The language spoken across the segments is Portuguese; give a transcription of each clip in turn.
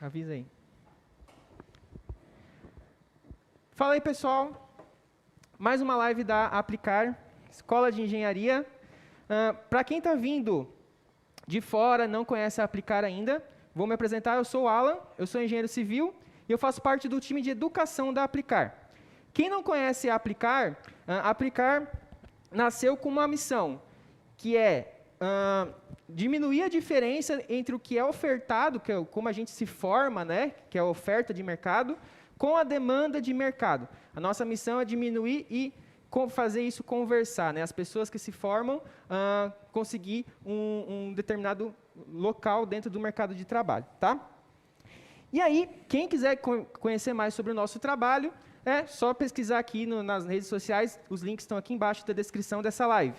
Avisa aí. Fala aí, pessoal. Mais uma live da Aplicar, Escola de Engenharia. Para quem está vindo de fora, não conhece a Aplicar ainda, vou me apresentar. Eu sou o Alan, eu sou engenheiro civil e eu faço parte do time de educação da Aplicar. Quem não conhece a Aplicar nasceu com uma missão, que é diminuir a diferença entre o que é ofertado, que é como a gente se forma, né, que é a oferta de mercado, com a demanda de mercado. A nossa missão é diminuir e fazer isso conversar, né, as pessoas que se formam conseguir um determinado local dentro do mercado de trabalho, tá? E aí, quem quiser conhecer mais sobre o nosso trabalho, é só pesquisar aqui nas redes sociais, os links estão aqui embaixo da descrição dessa live.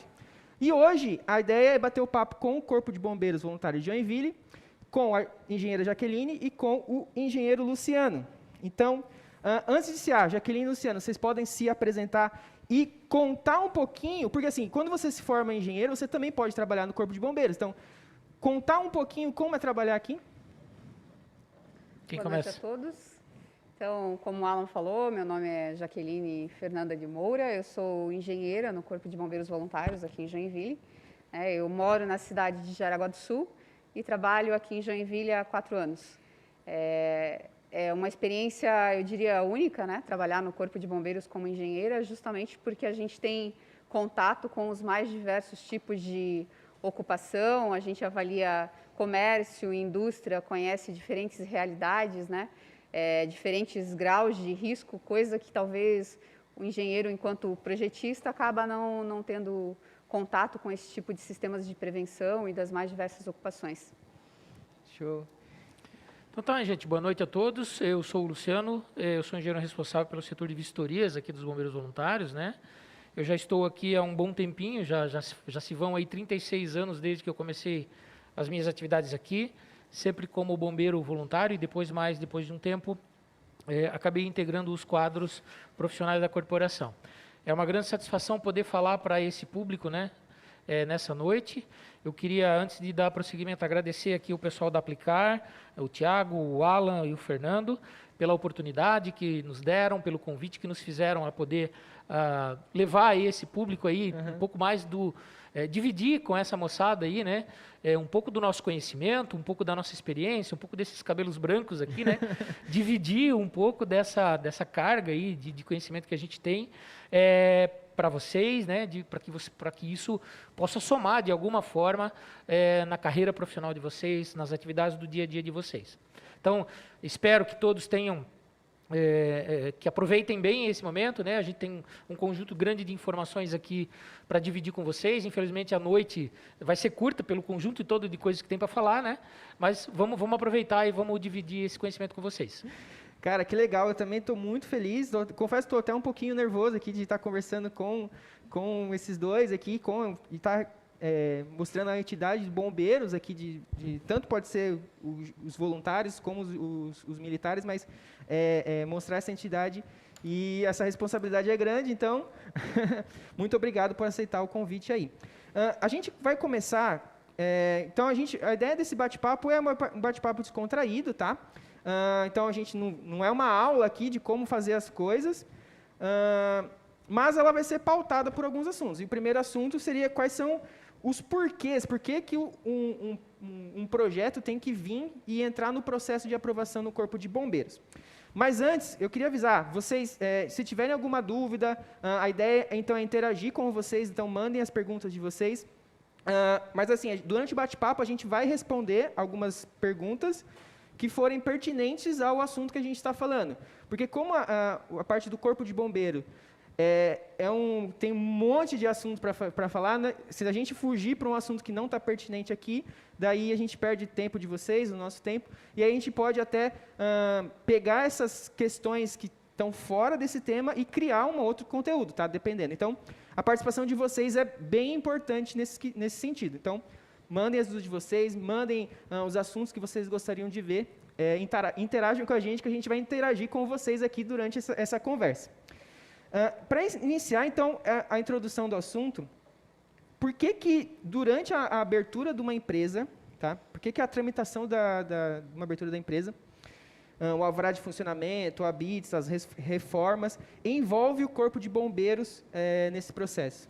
E hoje, a ideia é bater o papo com o Corpo de Bombeiros Voluntários de Joinville, com a engenheira Jaqueline e com o engenheiro Luciano. Então, antes de iniciar, Jaqueline e Luciano, vocês podem se apresentar e contar um pouquinho, porque assim, quando você se forma em engenheiro, você também pode trabalhar no Corpo de Bombeiros. Então, contar um pouquinho como é trabalhar aqui. Quem começa? Boa noite a todos. Então, como o Alan falou, meu nome é Jaqueline Fernanda de Moura, eu sou engenheira no Corpo de Bombeiros Voluntários aqui em Joinville. Eu moro na cidade de Jaraguá do Sul e trabalho aqui em Joinville há 4 anos. É uma experiência, eu diria, única, né? Trabalhar no Corpo de Bombeiros como engenheira, justamente porque a gente tem contato com os mais diversos tipos de ocupação, a gente avalia comércio, indústria, conhece diferentes realidades, né? Diferentes graus de risco, coisa que talvez o engenheiro, enquanto projetista, acaba não tendo contato com esse tipo de sistemas de prevenção e das mais diversas ocupações. Show. Então tá, gente, boa noite a todos. Eu sou o Luciano, eu sou engenheiro responsável pelo setor de vistorias aqui dos Bombeiros Voluntários, né? Eu já estou aqui há um bom tempinho, já se vão aí 36 anos desde que eu comecei as minhas atividades aqui, sempre como bombeiro voluntário e depois de um tempo, acabei integrando os quadros profissionais da corporação. É uma grande satisfação poder falar para esse público, né, nessa noite. Eu queria, antes de dar prosseguimento, agradecer aqui o pessoal da Aplicar, o Tiago, o Alan e o Fernando, pela oportunidade que nos deram, pelo convite que nos fizeram a poder levar a esse público aí um pouco mais dividir com essa moçada aí, né, um pouco do nosso conhecimento, um pouco da nossa experiência, um pouco desses cabelos brancos aqui, né, dividir um pouco dessa carga aí de conhecimento que a gente tem para vocês, né, para que isso possa somar de alguma forma na carreira profissional de vocês, nas atividades do dia a dia de vocês. Então, espero que todos tenham que aproveitem bem esse momento, né? A gente tem um conjunto grande de informações aqui para dividir com vocês. Infelizmente, a noite vai ser curta pelo conjunto todo de coisas que tem para falar, né? Mas vamos aproveitar e vamos dividir esse conhecimento com vocês. Cara, que legal. Eu também estou muito feliz. Confesso que estou até um pouquinho nervoso aqui de estar conversando com esses dois aqui, e estar mostrando a entidade de bombeiros aqui, tanto pode ser os voluntários como os militares, mas mostrar essa entidade e essa responsabilidade é grande, então, muito obrigado por aceitar o convite aí. A gente vai começar, então a ideia desse bate-papo é um bate-papo descontraído, tá? Então a gente não é uma aula aqui de como fazer as coisas, mas ela vai ser pautada por alguns assuntos. E o primeiro assunto seria quais são os porquês, por que um projeto tem que vir e entrar no processo de aprovação no Corpo de Bombeiros. Mas antes, eu queria avisar, vocês, se tiverem alguma dúvida, a ideia então é interagir com vocês, então mandem as perguntas de vocês. Mas assim, durante o bate-papo a gente vai responder algumas perguntas que forem pertinentes ao assunto que a gente está falando. Porque como a parte do Corpo de Bombeiro tem um monte de assuntos para falar, né? Se a gente fugir para um assunto que não está pertinente aqui, daí a gente perde tempo de vocês, o nosso tempo, e aí a gente pode até pegar essas questões que estão fora desse tema e criar um outro conteúdo, tá? Dependendo. Então, a participação de vocês é bem importante nesse sentido. Então, mandem as dúvidas de vocês, mandem os assuntos que vocês gostariam de ver, interajam com a gente vai interagir com vocês aqui durante essa conversa. Para iniciar, então, a introdução do assunto, por que durante a abertura de uma empresa, tá? Por que a tramitação de uma abertura da empresa, o alvará de funcionamento, a BITS, as reformas, envolve o Corpo de Bombeiros nesse processo?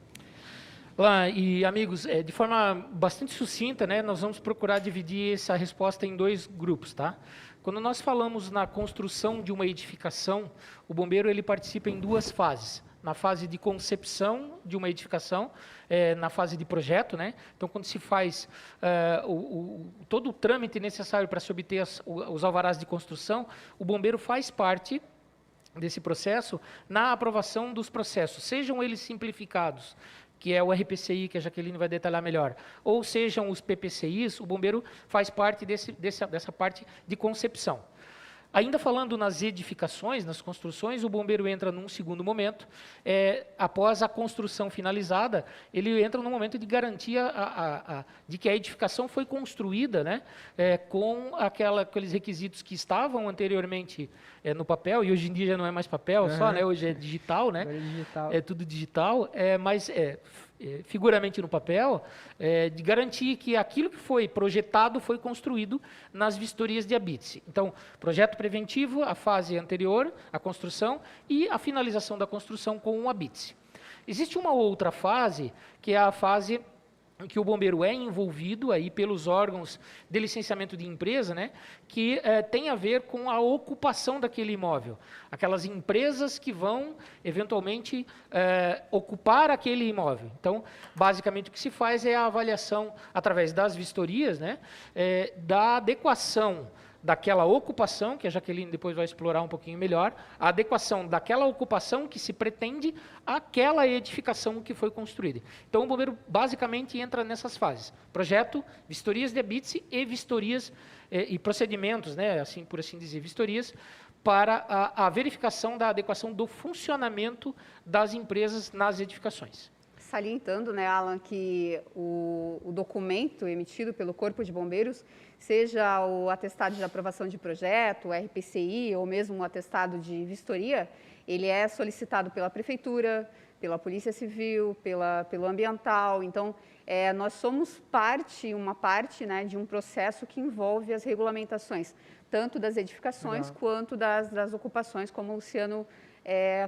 Lá, e amigos, de forma bastante sucinta, né, nós vamos procurar dividir essa resposta em 2 grupos, tá? Quando nós falamos na construção de uma edificação, o bombeiro ele participa em 2 fases. Na fase de concepção de uma edificação, na fase de projeto, né? Então, quando se faz todo o trâmite necessário para se obter os alvarás de construção, o bombeiro faz parte desse processo na aprovação dos processos, sejam eles simplificados, que é o RPCI, que a Jaqueline vai detalhar melhor, ou sejam os PPCIs, o bombeiro faz parte dessa parte de concepção. Ainda falando nas edificações, nas construções, o bombeiro entra num segundo momento, após a construção finalizada, ele entra num momento de garantia de que a edificação foi construída, né, com aqueles requisitos que estavam anteriormente no papel, e hoje em dia já não é mais papel só, né, hoje é digital, né, é tudo digital, mas figuramente no papel, de garantir que aquilo que foi projetado foi construído nas vistorias de ABITSE. Então, projeto preventivo, a fase anterior, a construção, e a finalização da construção com o ABITSE. Existe uma outra fase, que é a fase em que o bombeiro é envolvido aí pelos órgãos de licenciamento de empresa, né, que tem a ver com a ocupação daquele imóvel. Aquelas empresas que vão, eventualmente, ocupar aquele imóvel. Então, basicamente, o que se faz é a avaliação, através das vistorias, né, da adequação daquela ocupação, que a Jaqueline depois vai explorar um pouquinho melhor, a adequação daquela ocupação que se pretende àquela edificação que foi construída. Então, o bombeiro basicamente entra nessas fases: projeto, vistorias de ABITSE e vistorias e procedimentos, né, assim por assim dizer, vistorias, para a verificação da adequação do funcionamento das empresas nas edificações. Salientando, né, Alan, que o documento emitido pelo Corpo de Bombeiros, seja o atestado de aprovação de projeto, o RPCI, ou mesmo o atestado de vistoria, ele é solicitado pela Prefeitura, pela Polícia Civil, pelo Ambiental. Então, nós somos uma parte, né, de um processo que envolve as regulamentações, tanto das edificações quanto das ocupações, como o Luciano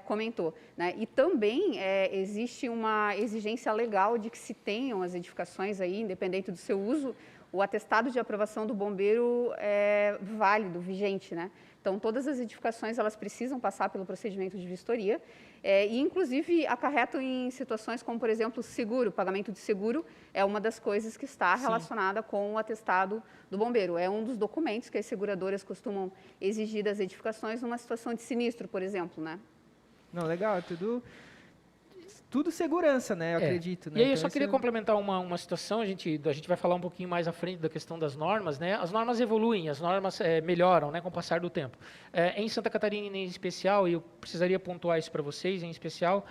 comentou, né? E também existe uma exigência legal de que se tenham as edificações aí, independente do seu uso, o atestado de aprovação do bombeiro é válido, vigente, né? Então, todas as edificações, elas precisam passar pelo procedimento de vistoria e, inclusive, acarretam em situações como, por exemplo, seguro. O pagamento de seguro é uma das coisas que está relacionada com o atestado do bombeiro. É um dos documentos que as seguradoras costumam exigir das edificações numa situação de sinistro, por exemplo, né? Não, legal, tudo segurança, né? Eu acredito. Né? E aí eu só queria complementar uma situação, a gente vai falar um pouquinho mais à frente da questão das normas, né? As normas evoluem, as normas melhoram, né, com o passar do tempo. Em Santa Catarina em especial, e eu precisaria pontuar isso para vocês, em especial,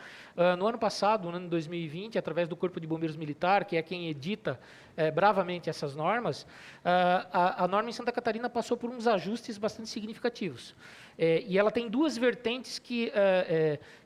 no ano passado, no ano de 2020, através do Corpo de Bombeiros Militar, que é quem edita bravamente essas normas, a norma em Santa Catarina passou por uns ajustes bastante significativos. E ela tem 2 vertentes que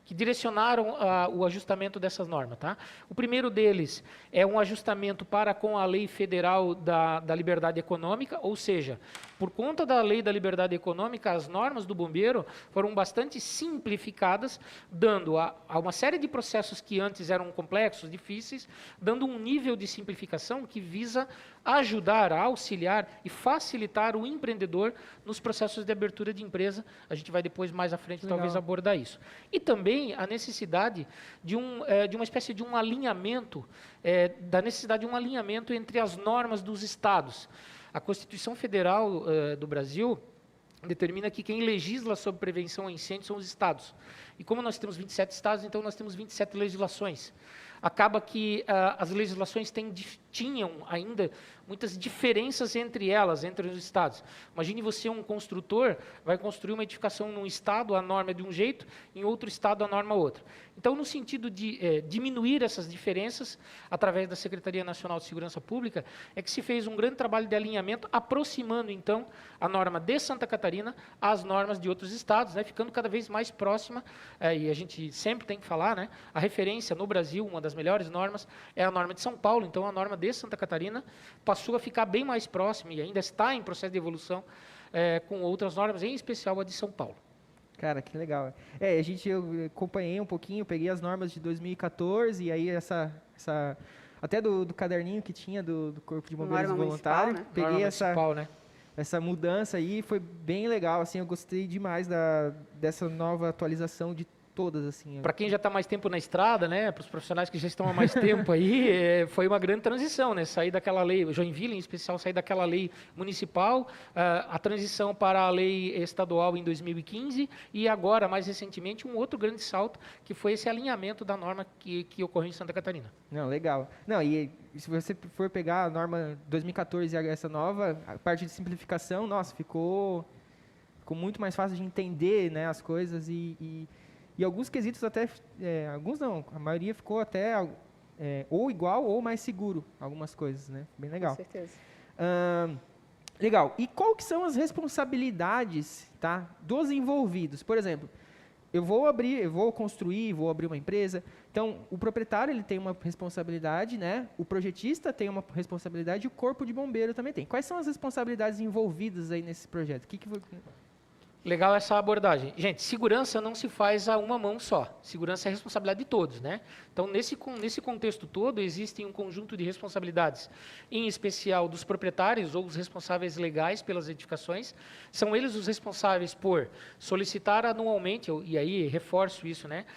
direcionaram o ajustamento dessas normas. Tá? O primeiro deles é um ajustamento para com a Lei Federal da Liberdade Econômica, ou seja, por conta da Lei da Liberdade Econômica, as normas do bombeiro foram bastante simplificadas, dando a uma série de processos que antes eram complexos, difíceis, dando um nível de simplificação que visa ajudar, auxiliar e facilitar o empreendedor nos processos de abertura de empresa. A gente vai depois, mais à frente, talvez abordar isso. E também a necessidade de uma espécie de um alinhamento, da necessidade de um alinhamento entre as normas dos estados. A Constituição Federal do Brasil determina que quem legisla sobre prevenção a incêndio são os estados. E como nós temos 27 estados, então nós temos 27 legislações. Acaba que as legislações tinham ainda muitas diferenças entre elas, entre os estados. Imagine você, um construtor, vai construir uma edificação num estado, a norma é de um jeito, em outro estado a norma é outra. Então, no sentido de diminuir essas diferenças, através da Secretaria Nacional de Segurança Pública, é que se fez um grande trabalho de alinhamento, aproximando, então, a norma de Santa Catarina às normas de outros estados, né, ficando cada vez mais próxima, e a gente sempre tem que falar, né, a referência no Brasil, uma das melhores normas, é a norma de São Paulo, então a norma de Santa Catarina passou a ficar bem mais próxima e ainda está em processo de evolução com outras normas, em especial a de São Paulo. Cara, que legal. Eu acompanhei um pouquinho, peguei as normas de 2014 e aí até do caderninho que tinha do Corpo de Bombeiros Voluntário, né? peguei essa mudança aí, foi bem legal, assim, eu gostei demais dessa nova atualização de todas, assim. Para quem já está mais tempo na estrada, né, para os profissionais que já estão há mais tempo aí, foi uma grande transição, né, sair daquela lei, Joinville em especial, sair daquela lei municipal, a transição para a lei estadual em 2015 e agora, mais recentemente, um outro grande salto, que foi esse alinhamento da norma que ocorreu em Santa Catarina. Não, legal. Não, e se você for pegar a norma 2014 e essa nova, a parte de simplificação, nossa, ficou muito mais fácil de entender, né, as coisas e alguns quesitos até, alguns não, a maioria ficou até ou igual ou mais seguro, algumas coisas, né? Bem legal. Com certeza. Legal. E qual que são as responsabilidades, tá, dos envolvidos? Por exemplo, eu vou construir, vou abrir uma empresa, então o proprietário ele tem uma responsabilidade, né? O projetista tem uma responsabilidade e o corpo de bombeiro também tem. Quais são as responsabilidades envolvidas aí nesse projeto? Legal essa abordagem. Gente, segurança não se faz a uma mão só. Segurança é responsabilidade de todos, né? Então, nesse contexto todo, existem um conjunto de responsabilidades, em especial dos proprietários ou os responsáveis legais pelas edificações. São eles os responsáveis por solicitar anualmente, e aí reforço isso, né?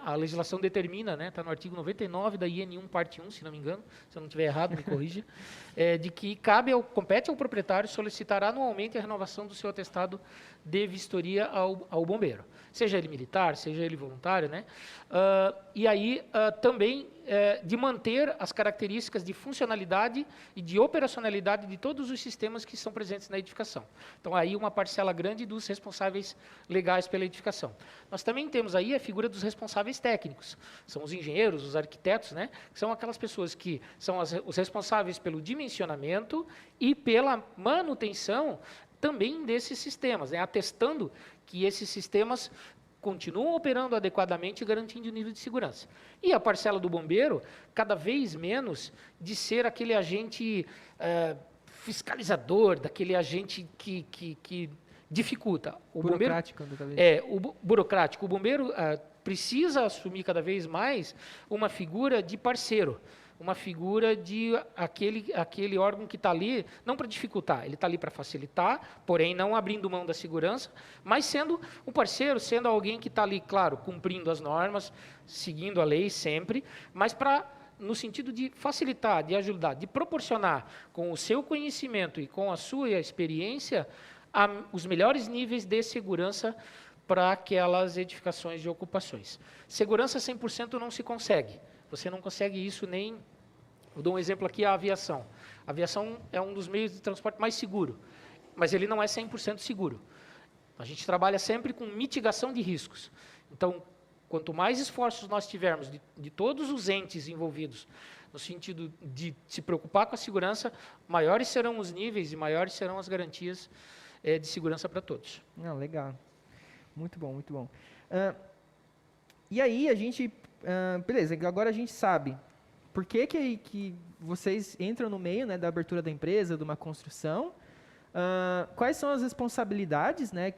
A legislação determina, né? Está no artigo 99 da IN1, parte 1, se não me engano, se eu não estiver errado, me corrija, de que compete ao proprietário solicitar anualmente a renovação do seu atestado de vistoria ao bombeiro, seja ele militar, seja ele voluntário, né? E aí também de manter as características de funcionalidade e de operacionalidade de todos os sistemas que são presentes na edificação. Então, aí uma parcela grande dos responsáveis legais pela edificação. Nós também temos aí a figura dos responsáveis técnicos, são os engenheiros, os arquitetos, né? Que são aquelas pessoas que são os responsáveis pelo dimensionamento e pela manutenção também desses sistemas, né? Atestando que esses sistemas continuam operando adequadamente e garantindo o nível de segurança. E a parcela do bombeiro, cada vez menos de ser aquele agente fiscalizador, daquele agente que dificulta. Burocrático. Burocrático. O bombeiro precisa assumir cada vez mais uma figura de parceiro, uma figura de aquele órgão que está ali, não para dificultar, ele está ali para facilitar, porém não abrindo mão da segurança, mas sendo um parceiro, sendo alguém que está ali, claro, cumprindo as normas, seguindo a lei sempre, mas no sentido de facilitar, de ajudar, de proporcionar com o seu conhecimento e com a sua experiência os melhores níveis de segurança para aquelas edificações de ocupações. Segurança 100% não se consegue. Você não consegue isso nem... Eu dou um exemplo aqui, a aviação. A aviação é um dos meios de transporte mais seguro, mas ele não é 100% seguro. A gente trabalha sempre com mitigação de riscos. Então, quanto mais esforços nós tivermos de todos os entes envolvidos, no sentido de se preocupar com a segurança, maiores serão os níveis e maiores serão as garantias de segurança para todos. Não, legal. Muito bom, muito bom. E aí, a gente... beleza, agora a gente sabe por que vocês entram no meio, né, da abertura da empresa, de uma construção, quais são as responsabilidades, né,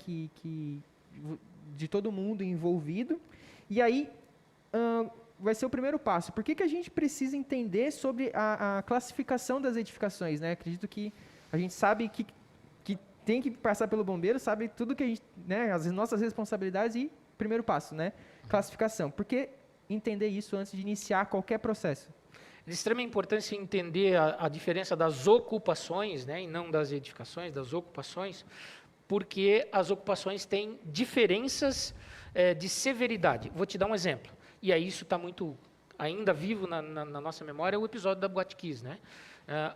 de todo mundo envolvido, e aí vai ser o primeiro passo. Por que a gente precisa entender sobre a classificação das edificações, né? Acredito que a gente sabe que tem que passar pelo bombeiro, sabe tudo que a gente, né, as nossas responsabilidades e primeiro passo, né, classificação. Por que entender isso antes de iniciar qualquer processo? É de extrema importância entender a diferença das ocupações, né, e não das edificações, das ocupações, porque as ocupações têm diferenças de severidade. Vou te dar um exemplo, e aí isso está muito ainda vivo na nossa memória, é o episódio da Boate Kiss, né?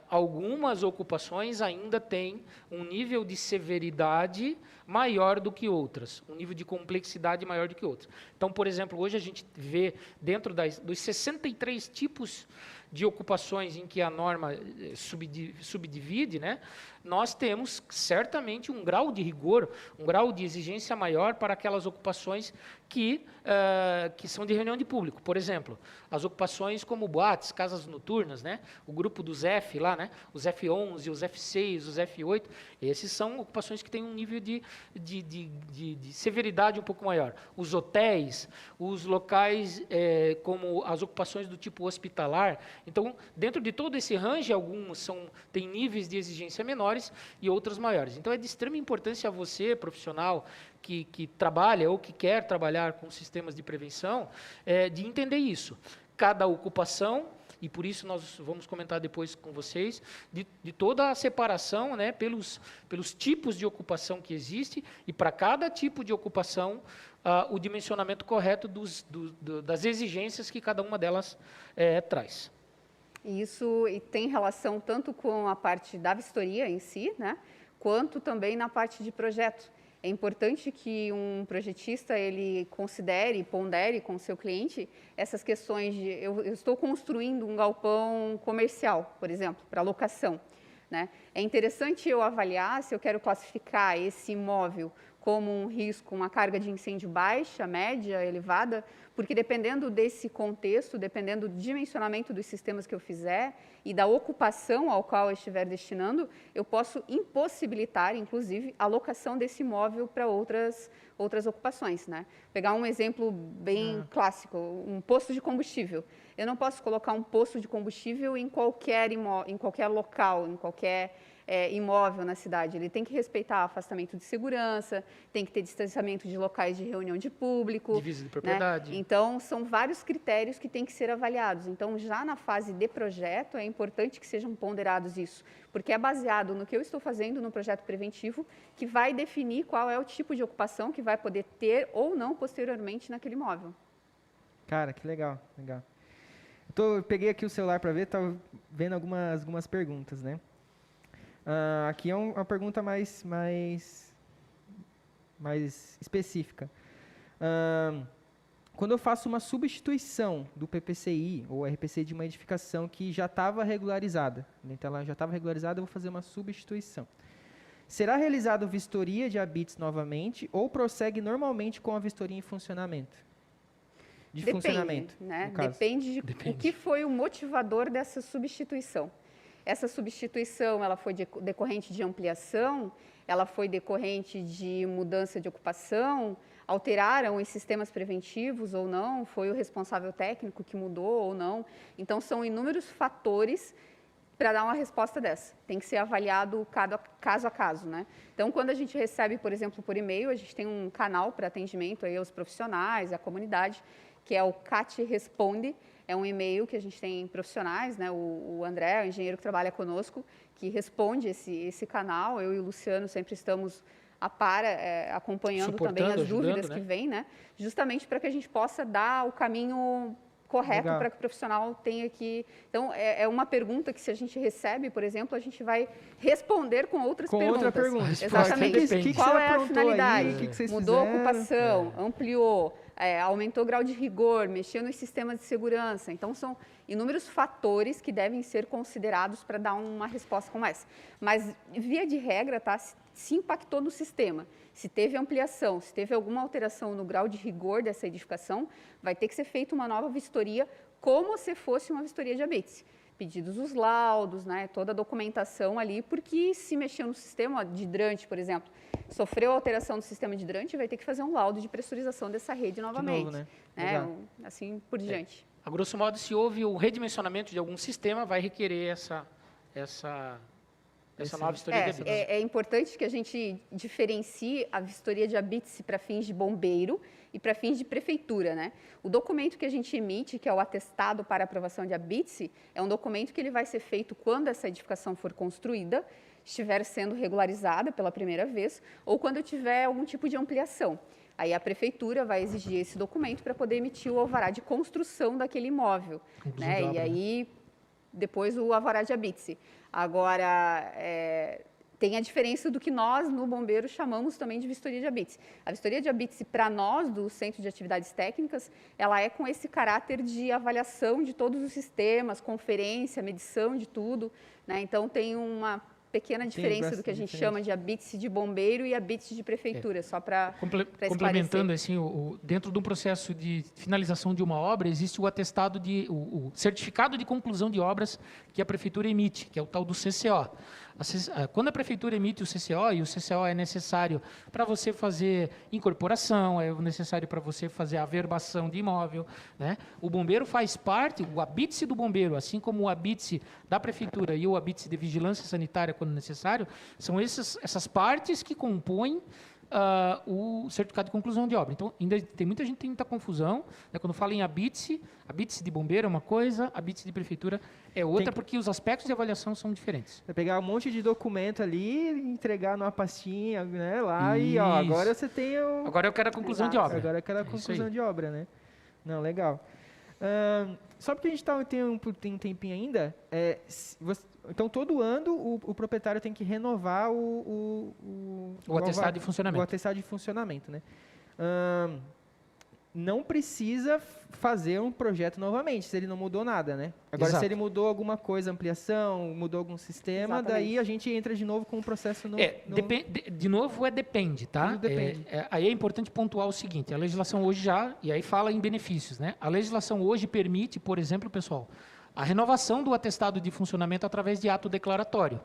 Algumas ocupações ainda têm um nível de severidade maior do que outras, um nível de complexidade maior do que outras. Então, por exemplo, hoje a gente vê dentro dos 63 tipos de ocupações em que a norma subdivide, né, nós temos certamente um grau de rigor, um grau de exigência maior para aquelas ocupações que são de reunião de público. Por exemplo, as ocupações como boates, casas noturnas, né, o grupo dos F lá, né, os F11, os F6, os F8, esses são ocupações que têm um nível de severidade um pouco maior. Os hotéis, os locais como as ocupações do tipo hospitalar. Então, dentro de todo esse range, alguns têm níveis de exigência menores e outros maiores. Então, é de extrema importância a você, profissional, que trabalha ou que quer trabalhar com sistemas de prevenção, de entender isso. Cada ocupação, e por isso nós vamos comentar depois com vocês, de toda a separação, né, pelos tipos de ocupação que existe, e para cada tipo de ocupação, o dimensionamento correto das exigências que cada uma delas traz. Isso tem relação tanto com a parte da vistoria em si, né, quanto também na parte de projeto. É importante que um projetista ele considere, pondere com o seu cliente essas questões de eu estou construindo um galpão comercial, por exemplo, para locação, né? É interessante eu avaliar se eu quero classificar esse imóvel como um risco, uma carga de incêndio baixa, média, elevada, porque dependendo desse contexto, dependendo do dimensionamento dos sistemas que eu fizer e da ocupação ao qual eu estiver destinando, eu posso impossibilitar, inclusive, a locação desse imóvel para outras ocupações, né? Pegar um exemplo bem clássico, um posto de combustível. Eu não posso colocar um posto de combustível em qualquer local, em qualquer imóvel na cidade. Ele tem que respeitar afastamento de segurança, tem que ter distanciamento de locais de reunião de público. Divisa de propriedade. Né? Então, são vários critérios que têm que ser avaliados. Então, já na fase de projeto, é importante que sejam ponderados isso, porque é baseado no que eu estou fazendo no projeto preventivo, que vai definir qual é o tipo de ocupação que vai poder ter ou não posteriormente naquele imóvel. Cara, que legal, legal. Eu peguei aqui o celular para ver, estava vendo algumas perguntas, né? Aqui é uma pergunta mais específica. Quando eu faço uma substituição do PPCI ou RPC de uma edificação que já estava regularizada, então ela já estava regularizada, eu vou fazer uma substituição. Será realizada vistoria de habites novamente ou prossegue normalmente com a vistoria em funcionamento? Funcionamento, né? Depende o que foi o motivador dessa substituição. Essa substituição, ela foi decorrente de ampliação, ela foi decorrente de mudança de ocupação, alteraram os sistemas preventivos ou não, foi o responsável técnico que mudou ou não. Então, são inúmeros fatores para dar uma resposta dessa. Tem que ser avaliado caso a caso, né? Então, quando a gente recebe, por exemplo, por e-mail, a gente tem um canal para atendimento aí aos profissionais, à comunidade, que é o CAT Responde. É um e-mail que a gente tem profissionais, né? O André, o engenheiro que trabalha conosco, que responde esse canal. Eu e o Luciano sempre estamos a par, acompanhando também as dúvidas que vêm, né? Justamente para que a gente possa dar o caminho correto para que o profissional tenha que... Então, é uma pergunta que, se a gente recebe, por exemplo, a gente vai responder com outras perguntas. Outra pergunta. Exatamente. Qual é a finalidade? Mudou a ocupação? Ampliou? Aumentou o grau de rigor? Mexeu nos sistemas de segurança? Então, são inúmeros fatores que devem ser considerados para dar uma resposta como essa. Mas, via de regra, tá? Se impactou no sistema, se teve ampliação, se teve alguma alteração no grau de rigor dessa edificação, vai ter que ser feita uma nova vistoria, como se fosse uma vistoria de habites. Pedidos os laudos, né, toda a documentação ali, porque se mexeu no sistema de hidrante, por exemplo, sofreu alteração do sistema de hidrante, vai ter que fazer um laudo de pressurização dessa rede novamente. De novo, né? Assim por diante. A grosso modo, se houve o redimensionamento de algum sistema, vai requerer essa nova vistoria de habites. É importante que a gente diferencie a vistoria de habites para fins de bombeiro e para fins de prefeitura, né? O documento que a gente emite, que é o atestado para aprovação de habites, é um documento que ele vai ser feito quando essa edificação for construída, estiver sendo regularizada pela primeira vez, ou quando tiver algum tipo de ampliação. Aí a prefeitura vai exigir esse documento para poder emitir o alvará de construção daquele imóvel, né? E aí depois o alvará de habites. Agora, tem a diferença do que nós, no Bombeiro, chamamos também de vistoria de habite. A vistoria de habite, para nós, do Centro de Atividades Técnicas, ela é com esse caráter de avaliação de todos os sistemas, conferência, medição de tudo, né? Então, tem uma pequena diferença do que a gente chama de habite de bombeiro e habite de prefeitura, só para complementando, assim, dentro de um processo de finalização de uma obra, existe o atestado o certificado de conclusão de obras que a prefeitura emite, que é o tal do CCO. Quando a prefeitura emite o CCO, e o CCO é necessário para você fazer incorporação, é necessário para você fazer averbação de imóvel, né? O bombeiro faz parte, o habite do bombeiro, assim como o habite da prefeitura e o habite de vigilância sanitária, quando necessário, são essas partes que compõem o certificado de conclusão de obra. Então, ainda tem muita gente que tem muita confusão, né? Quando fala em habite de bombeiro é uma coisa, habite de prefeitura é outra, porque os aspectos de avaliação são diferentes. Vai pegar um monte de documento ali, entregar numa pastinha, né, lá, e ó, agora você tem o... Agora eu quero a conclusão de obra. Agora eu quero a conclusão de obra, né? Não, legal. Só porque a gente tem um tempinho ainda, então todo ano o proprietário tem que renovar o atestado de funcionamento. O atestado de funcionamento, né? Não precisa fazer um projeto novamente, se ele não mudou nada, né? Agora, se ele mudou alguma coisa, ampliação, mudou algum sistema, daí a gente entra de novo com o processo de novo, depende, tá? Tudo depende. Aí é importante pontuar o seguinte, a legislação hoje e aí fala em benefícios, né? A legislação hoje permite, por exemplo, pessoal, a renovação do atestado de funcionamento através de ato declaratório.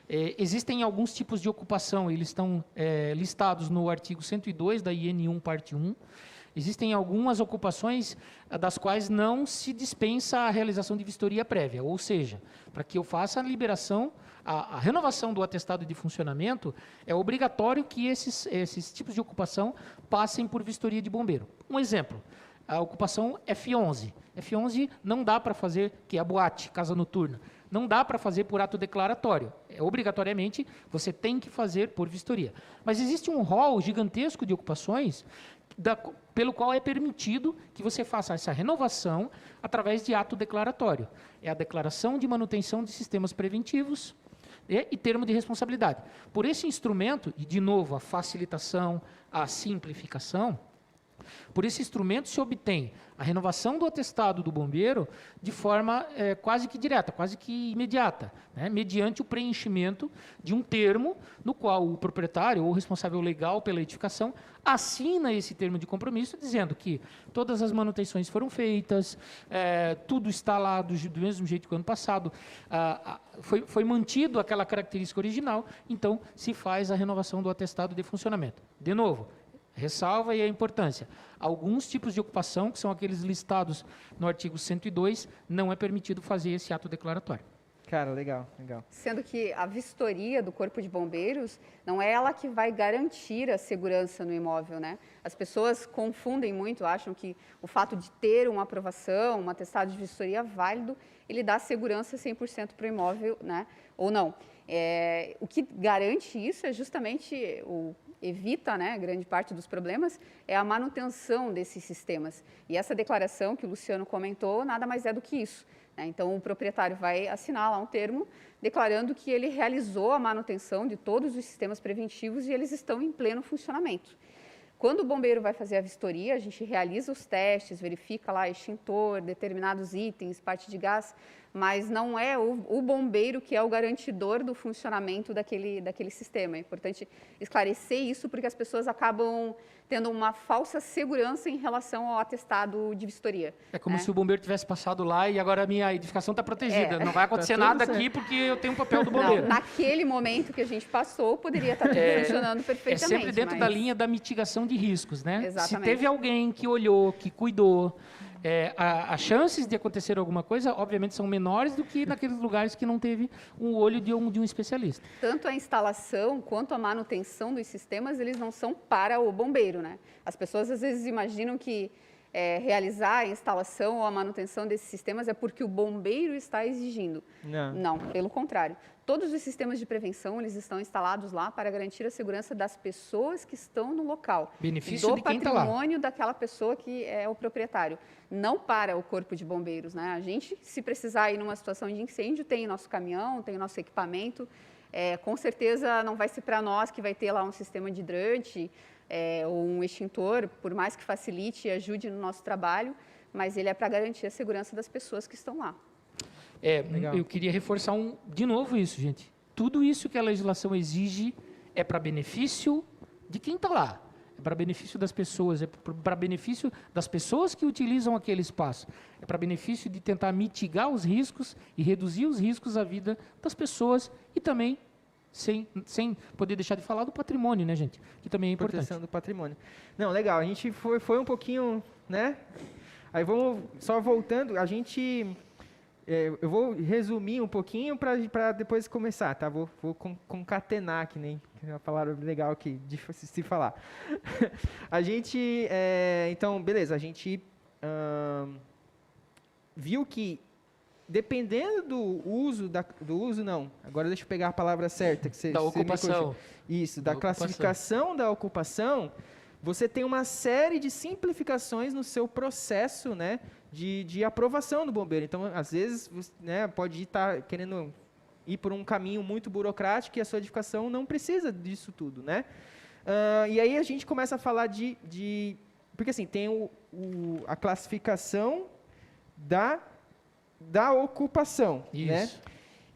Existem alguns tipos de ocupação, eles estão listados no artigo 102 da IN1, parte 1. Existem algumas ocupações das quais não se dispensa a realização de vistoria prévia, ou seja, para que eu faça a liberação, a renovação do atestado de funcionamento, é obrigatório que esses tipos de ocupação passem por vistoria de bombeiro. Um exemplo, a ocupação F11. F11 não dá para fazer, que é a boate, casa noturna, não dá para fazer por ato declaratório. Obrigatoriamente, você tem que fazer por vistoria. Mas existe um rol gigantesco de ocupações pelo qual é permitido que você faça essa renovação através de ato declaratório. É a declaração de manutenção de sistemas preventivos e termo de responsabilidade. Por esse instrumento, e de novo, a facilitação, a simplificação, por esse instrumento se obtém a renovação do atestado do bombeiro de forma quase que direta, quase que imediata, né? Mediante o preenchimento de um termo no qual o proprietário ou o responsável legal pela edificação assina esse termo de compromisso dizendo que todas as manutenções foram feitas, tudo está lá do mesmo jeito que o ano passado, foi mantido aquela característica original, então se faz a renovação do atestado de funcionamento. De novo, ressalva e a importância. Alguns tipos de ocupação, que são aqueles listados no artigo 102, não é permitido fazer esse ato declaratório. Cara, legal, legal. Sendo que a vistoria do Corpo de Bombeiros não é ela que vai garantir a segurança no imóvel, né? As pessoas confundem muito, acham que o fato de ter uma aprovação, um atestado de vistoria válido, ele dá segurança 100% para o imóvel, né? Ou não. O que garante isso é justamente evita, né, grande parte dos problemas, é a manutenção desses sistemas. E essa declaração que o Luciano comentou, nada mais é do que isso, né? Então, o proprietário vai assinar lá um termo declarando que ele realizou a manutenção de todos os sistemas preventivos e eles estão em pleno funcionamento. Quando o bombeiro vai fazer a vistoria, a gente realiza os testes, verifica lá extintor, determinados itens, parte de gás, mas não é o bombeiro que é o garantidor do funcionamento daquele sistema. É importante esclarecer isso, porque as pessoas acabam tendo uma falsa segurança em relação ao atestado de vistoria. É como se o bombeiro tivesse passado lá e agora a minha edificação está protegida. Não vai acontecer nada aqui porque eu tenho o papel do bombeiro. Não, naquele momento que a gente passou, poderia estar tudo funcionando perfeitamente. É sempre dentro da linha da mitigação de riscos, né? Exatamente. Se teve alguém que olhou, que cuidou, as chances de acontecer alguma coisa, obviamente, são menores do que naqueles lugares que não teve um olho de um especialista. Tanto a instalação quanto a manutenção dos sistemas, eles não são para o bombeiro, né? As pessoas às vezes imaginam que realizar a instalação ou a manutenção desses sistemas é porque o bombeiro está exigindo. Não, pelo contrário. Todos os sistemas de prevenção, eles estão instalados lá para garantir a segurança das pessoas que estão no local. Benefício de quem está lá. Do patrimônio daquela pessoa que é o proprietário. Não para o Corpo de Bombeiros, né? A gente, se precisar ir numa situação de incêndio, tem o nosso caminhão, tem o nosso equipamento, Com certeza não vai ser para nós que vai ter lá um sistema de hidrante ou um extintor, por mais que facilite e ajude no nosso trabalho, mas ele é para garantir a segurança das pessoas que estão lá. Eu queria reforçar de novo isso, gente. Tudo isso que a legislação exige é para benefício de quem está lá. É para benefício das pessoas, é para benefício das pessoas que utilizam aquele espaço. É para benefício de tentar mitigar os riscos e reduzir os riscos à vida das pessoas e também sem poder deixar de falar do patrimônio, né, gente? Que também é importante. Proteção do patrimônio. Não, legal. A gente foi um pouquinho, né? Aí vamos só voltando. A gente eu vou resumir um pouquinho para depois começar, tá? Vou concatenar, que nem é uma palavra legal aqui de se falar. A gente, então, beleza, a gente viu que, dependendo do uso, não, agora deixa eu pegar a palavra certa. Da ocupação. Isso, da classificação da ocupação, você tem uma série de simplificações no seu processo, né, de aprovação do bombeiro. Então, às vezes, né, pode estar querendo ir por um caminho muito burocrático e a sua edificação não precisa disso tudo, né? E aí a gente começa a falar porque assim, tem a classificação da ocupação, isso, né?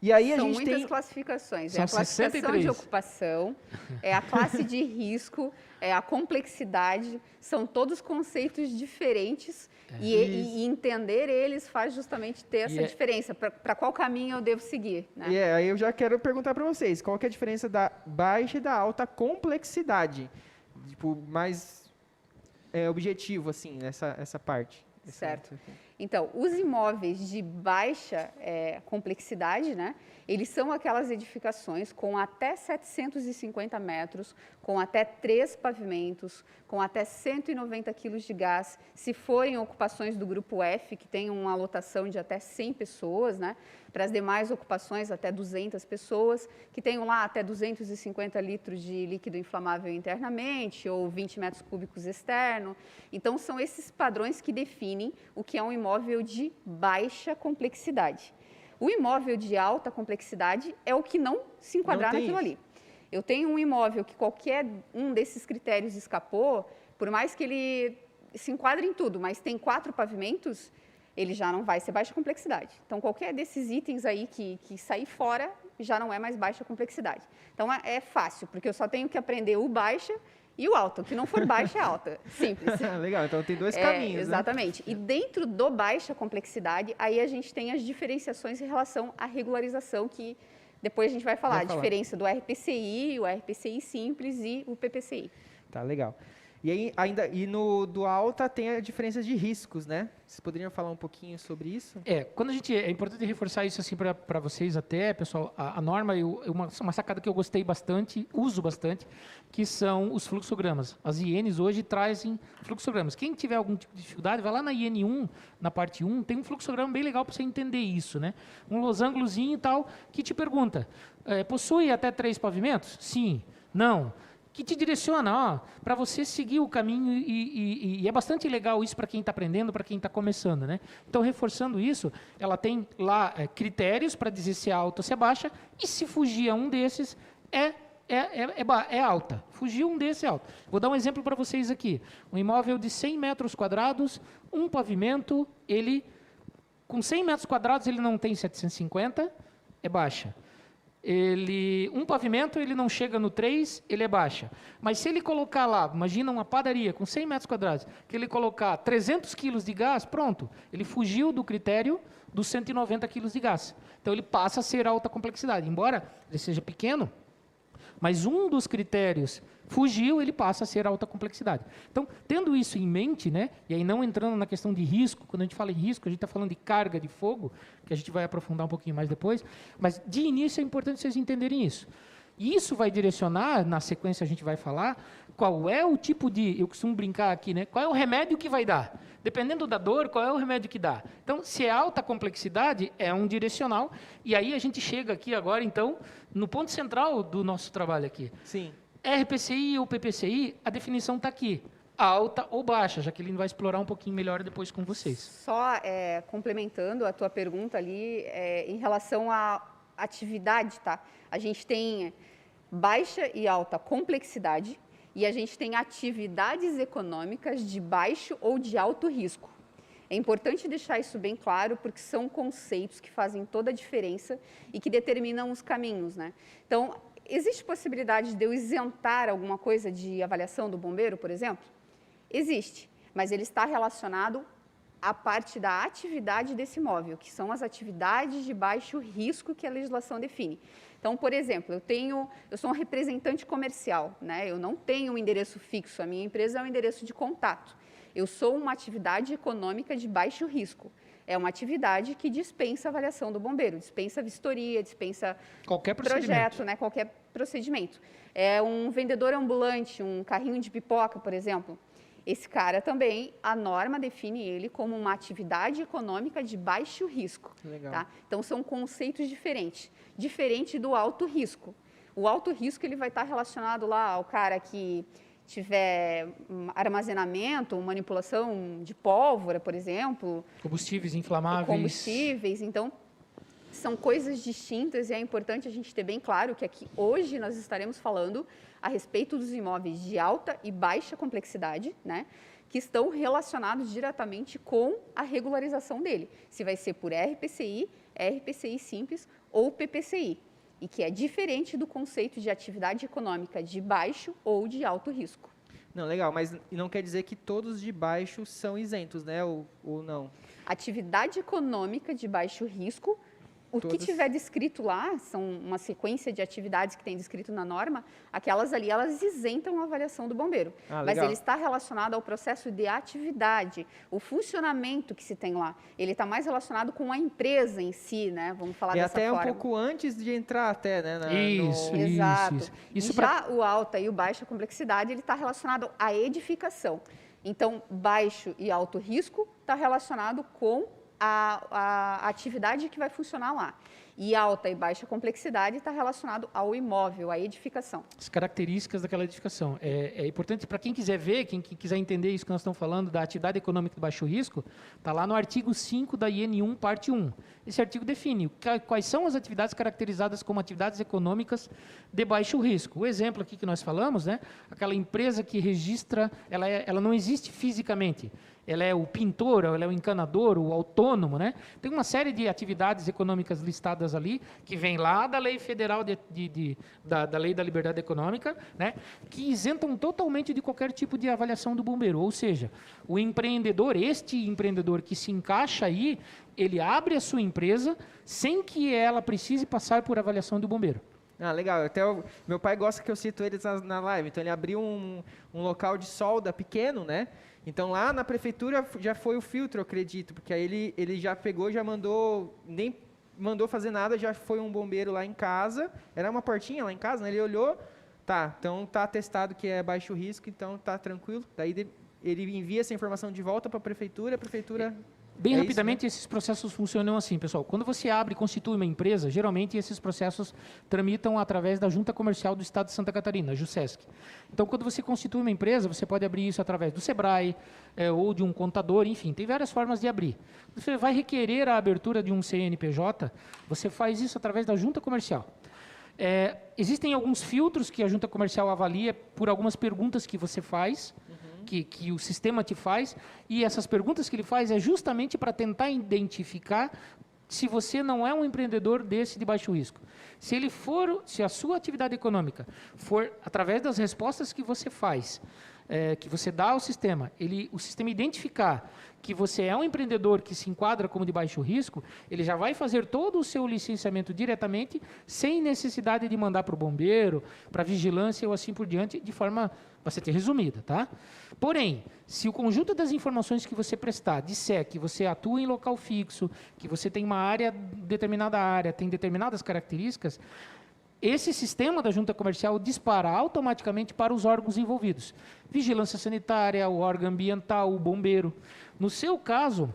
E aí São muitas classificações. São a classificação 63. de ocupação, a classe de risco, a complexidade, são todos conceitos diferentes e entender eles faz justamente ter essa diferença. Para qual caminho eu devo seguir, né? Aí eu já quero perguntar para vocês, qual que é a diferença da baixa e da alta complexidade? Tipo, mais objetivo, assim, essa parte. Certo. Então, os imóveis de baixa complexidade, né, eles são aquelas edificações com até 750 metros, com até 3 pavimentos, com até 190 quilos de gás, se forem ocupações do grupo F, que tem uma lotação de até 100 pessoas, né, para as demais ocupações até 200 pessoas, que tenham lá até 250 litros de líquido inflamável internamente, ou 20 metros cúbicos externo. Então, são esses padrões que definem o que é um imóvel de baixa complexidade. O imóvel de alta complexidade é o que não se enquadrar naquilo ali. Eu tenho um imóvel que qualquer um desses critérios escapou, por mais que ele se enquadre em tudo, mas tem 4 pavimentos, ele já não vai ser baixa complexidade. Então, qualquer desses itens aí que sair fora, já não é mais baixa complexidade. Então, é fácil, porque eu só tenho que aprender o baixa e o alto. O que não for baixa é alta. Simples. Legal, então tem 2 caminhos, exatamente. Né? E dentro do baixa complexidade, aí a gente tem as diferenciações em relação à regularização, que depois a gente vai falar. A diferença do RPCI, o RPCI simples e o PPCI. Tá, legal. E aí, do alta tem a diferença de riscos, né? Vocês poderiam falar um pouquinho sobre isso? É importante reforçar isso assim para vocês até, pessoal, a norma, uma sacada que eu gostei bastante, uso bastante, que são os fluxogramas. As INs hoje trazem fluxogramas. Quem tiver algum tipo de dificuldade, vai lá na IN 1, na parte 1, tem um fluxograma bem legal para você entender isso, né? Um losangozinho e tal, que te pergunta, possui até 3 pavimentos? Sim. Não. Que te direciona para você seguir o caminho e é bastante legal isso para quem está aprendendo, para quem está começando, né? Então, reforçando isso, ela tem lá critérios para dizer se é alta ou se é baixa, e se fugir a um desses, é alta. Fugir um desses é alta. Vou dar um exemplo para vocês aqui. Um imóvel de 100 metros quadrados, um pavimento, com 100 metros quadrados ele não tem 750, é baixa. Um pavimento, ele não chega no 3, ele é baixa. Mas se ele colocar lá, imagina uma padaria com 100 metros quadrados, que ele colocar 300 quilos de gás, pronto, ele fugiu do critério dos 190 quilos de gás. Então, ele passa a ser alta complexidade. Embora ele seja pequeno, mas um dos critérios fugiu, ele passa a ser alta complexidade. Então, tendo isso em mente, né, e aí não entrando na questão de risco, quando a gente fala em risco, a gente está falando de carga de fogo, que a gente vai aprofundar um pouquinho mais depois, mas de início é importante vocês entenderem isso. E isso vai direcionar, na sequência a gente vai falar, qual é o tipo eu costumo brincar aqui, né, qual é o remédio que vai dar. Dependendo da dor, qual é o remédio que dá. Então, se é alta complexidade, é um direcional, e aí a gente chega aqui agora, então, no ponto central do nosso trabalho aqui. Sim. RPCI ou PPCI, a definição está aqui, alta ou baixa, já que ele vai explorar um pouquinho melhor depois com vocês. Só complementando a tua pergunta ali, em relação a atividade, tá? A gente tem baixa e alta complexidade e a gente tem atividades econômicas de baixo ou de alto risco. É importante deixar isso bem claro, porque são conceitos que fazem toda a diferença e que determinam os caminhos, né? Então, existe possibilidade de eu isentar alguma coisa de avaliação do bombeiro, por exemplo? Existe, mas ele está relacionado à parte da atividade desse imóvel, que são as atividades de baixo risco que a legislação define. Então, por exemplo, eu sou um representante comercial, né? Eu não tenho um endereço fixo, a minha empresa é um endereço de contato. Eu sou uma atividade econômica de baixo risco. É uma atividade que dispensa a avaliação do bombeiro, dispensa a vistoria, dispensa qualquer projeto, né? Qualquer procedimento. É um vendedor ambulante, um carrinho de pipoca, por exemplo. Esse cara também, a norma define ele como uma atividade econômica de baixo risco. Legal. Tá? Então, são conceitos diferentes. Diferente do alto risco. O alto risco ele vai estar relacionado lá ao cara que tiver armazenamento, manipulação de pólvora, por exemplo. Combustíveis inflamáveis. Combustíveis. Então, são coisas distintas e é importante a gente ter bem claro que aqui hoje nós estaremos falando a respeito dos imóveis de alta e baixa complexidade, né, que estão relacionados diretamente com a regularização dele. Se vai ser por RPCI, RPCI simples ou PPCI. E que é diferente do conceito de atividade econômica de baixo ou de alto risco. Não, legal, mas não quer dizer que todos de baixo são isentos, né? Ou não? Atividade econômica de baixo risco, o que tiver descrito lá, são uma sequência de atividades que tem descrito na norma, aquelas ali, elas isentam a avaliação do bombeiro. Mas ele está relacionado ao processo de atividade, o funcionamento que se tem lá. Ele está mais relacionado com a empresa em si, né? Vamos falar dessa forma. E até um pouco antes de entrar até, né? Exato. Isso já o alta e o baixa complexidade, ele está relacionado à edificação. Então, baixo e alto risco está relacionado com a atividade que vai funcionar lá. E alta e baixa complexidade está relacionado ao imóvel, à edificação. As características daquela edificação. É importante para quem quiser ver, quem quiser entender isso que nós estamos falando, da atividade econômica de baixo risco, está lá no artigo 5 da IN 1, parte 1. Esse artigo define quais são as atividades caracterizadas como atividades econômicas de baixo risco. O exemplo aqui que nós falamos, né, aquela empresa que registra, ela não existe fisicamente. Ela é o pintor, ela é o encanador, o autônomo, né? Tem uma série de atividades econômicas listadas ali, que vem lá da Lei Federal da Lei da Liberdade Econômica, né? Que isentam totalmente de qualquer tipo de avaliação do bombeiro. Ou seja, o empreendedor, este empreendedor que se encaixa aí, ele abre a sua empresa sem que ela precise passar por avaliação do bombeiro. Ah, legal. Até meu pai gosta que eu cito eles na live. Então, ele abriu um local de solda pequeno, né? Então, lá na prefeitura já foi o filtro, eu acredito, porque aí ele já pegou, já mandou, nem mandou fazer nada, já foi um bombeiro lá em casa, era uma portinha lá em casa, né? Ele olhou, tá, então tá atestado que é baixo risco, então tá tranquilo. Daí ele envia essa informação de volta para a prefeitura. Bem rapidamente, esses processos funcionam assim, pessoal. Quando você abre e constitui uma empresa, geralmente esses processos tramitam através da Junta Comercial do Estado de Santa Catarina, a JUSESC. Então, quando você constitui uma empresa, você pode abrir isso através do SEBRAE ou de um contador, enfim, tem várias formas de abrir. Você vai requerer a abertura de um CNPJ, você faz isso através da Junta Comercial. Existem alguns filtros que a Junta Comercial avalia por algumas perguntas que você faz, que o sistema te faz, e essas perguntas que ele faz é justamente para tentar identificar se você não é um empreendedor desse de baixo risco. Se a sua atividade econômica for através das respostas que você faz, que você dá ao sistema, o sistema identificar que você é um empreendedor que se enquadra como de baixo risco, ele já vai fazer todo o seu licenciamento diretamente, sem necessidade de mandar para o bombeiro, para a vigilância ou assim por diante, de forma bastante resumida, tá? Porém, se o conjunto das informações que você prestar disser que você atua em local fixo, que você tem uma determinada área, tem determinadas características, esse sistema da Junta Comercial dispara automaticamente para os órgãos envolvidos. Vigilância sanitária, o órgão ambiental, o bombeiro. No seu caso,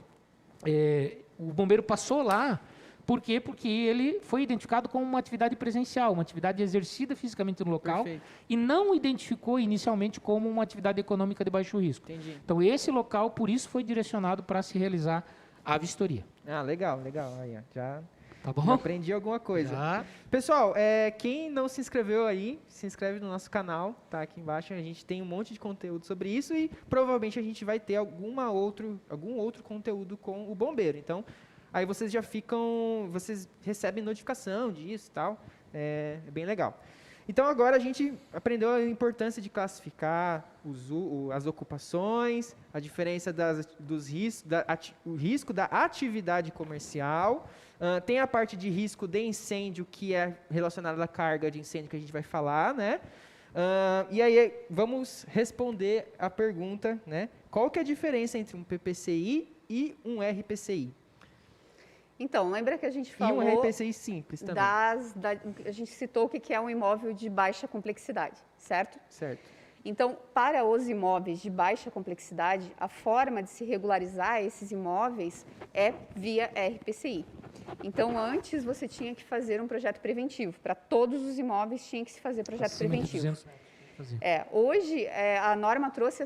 o bombeiro passou lá, por quê? Porque ele foi identificado como uma atividade presencial, uma atividade exercida fisicamente no local. Perfeito. E não identificou inicialmente como uma atividade econômica de baixo risco. Entendi. Então, esse local, por isso, foi direcionado para se realizar a vistoria. Ah, legal. Aí, ó, Tá bom? Já aprendi alguma coisa. Já. Pessoal, quem não se inscreveu aí, se inscreve no nosso canal, tá aqui embaixo. A gente tem um monte de conteúdo sobre isso e provavelmente a gente vai ter algum outro conteúdo com o bombeiro. Então, aí vocês vocês recebem notificação disso e tal. É bem legal. Então, agora a gente aprendeu a importância de classificar as ocupações, a diferença dos riscos, o risco da atividade comercial. Tem a parte de risco de incêndio, que é relacionada à carga de incêndio que a gente vai falar, né? E aí, vamos responder a pergunta, né? Qual que é a diferença entre um PPCI e um RPCI? Então, lembra que a gente falou... E um RPCI simples também. A gente citou o que é um imóvel de baixa complexidade, certo? Certo. Então, para os imóveis de baixa complexidade, a forma de se regularizar esses imóveis é via RPCI. Então, antes você tinha que fazer um projeto preventivo. Para todos os imóveis tinha que se fazer projeto preventivo. Hoje, a norma trouxe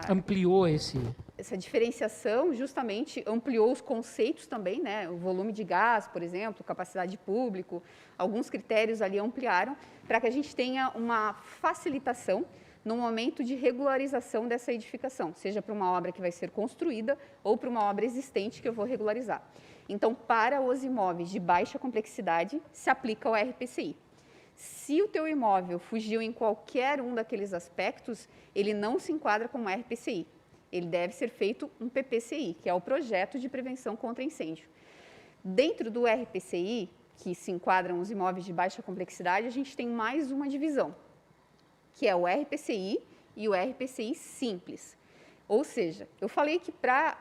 ampliou essa diferenciação, justamente ampliou os conceitos também, né? O volume de gás, por exemplo, capacidade de público, alguns critérios ali ampliaram para que a gente tenha uma facilitação no momento de regularização dessa edificação, seja para uma obra que vai ser construída ou para uma obra existente que eu vou regularizar. Então, para os imóveis de baixa complexidade, se aplica o RPCI. Se o teu imóvel fugiu em qualquer um daqueles aspectos, ele não se enquadra como RPCI. Ele deve ser feito um PPCI, que é o Projeto de Prevenção contra Incêndio. Dentro do RPCI, que se enquadram os imóveis de baixa complexidade, a gente tem mais uma divisão, que é o RPCI e o RPCI simples. Ou seja, eu falei que para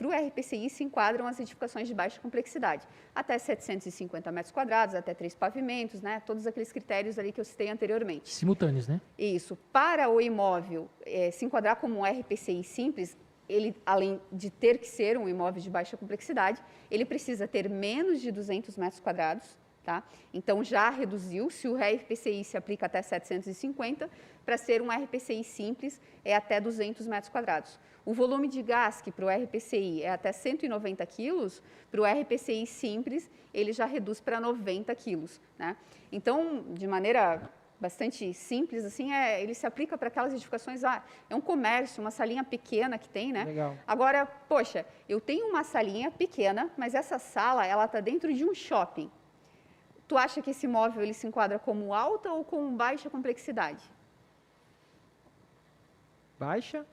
o RPCI se enquadram as edificações de baixa complexidade, até 750 metros quadrados, até 3 pavimentos, né? Todos aqueles critérios ali que eu citei anteriormente. Simultâneos, né? Isso. Para o imóvel se enquadrar como um RPCI simples, ele, além de ter que ser um imóvel de baixa complexidade, ele precisa ter menos de 200 metros quadrados, tá? Então, já reduziu, se o RPCI se aplica até 750, para ser um RPCI simples é até 200 metros quadrados. O volume de gás, que para o RPCI é até 190 quilos, para o RPCI simples, ele já reduz para 90 quilos, né? Então, de maneira bastante simples, assim, ele se aplica para aquelas edificações, é um comércio, uma salinha pequena que tem, né? Legal. Agora, poxa, eu tenho uma salinha pequena, mas essa sala, ela está dentro de um shopping. Tu acha que esse imóvel ele se enquadra como alta ou como baixa complexidade? Baixa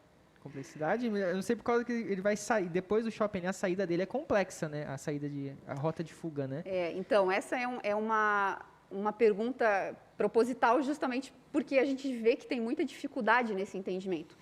complexidade? Eu não sei por causa que ele vai sair. Depois do shopping, a saída dele é complexa, né? A rota de fuga, né? Então, essa é uma pergunta proposital justamente porque a gente vê que tem muita dificuldade nesse entendimento.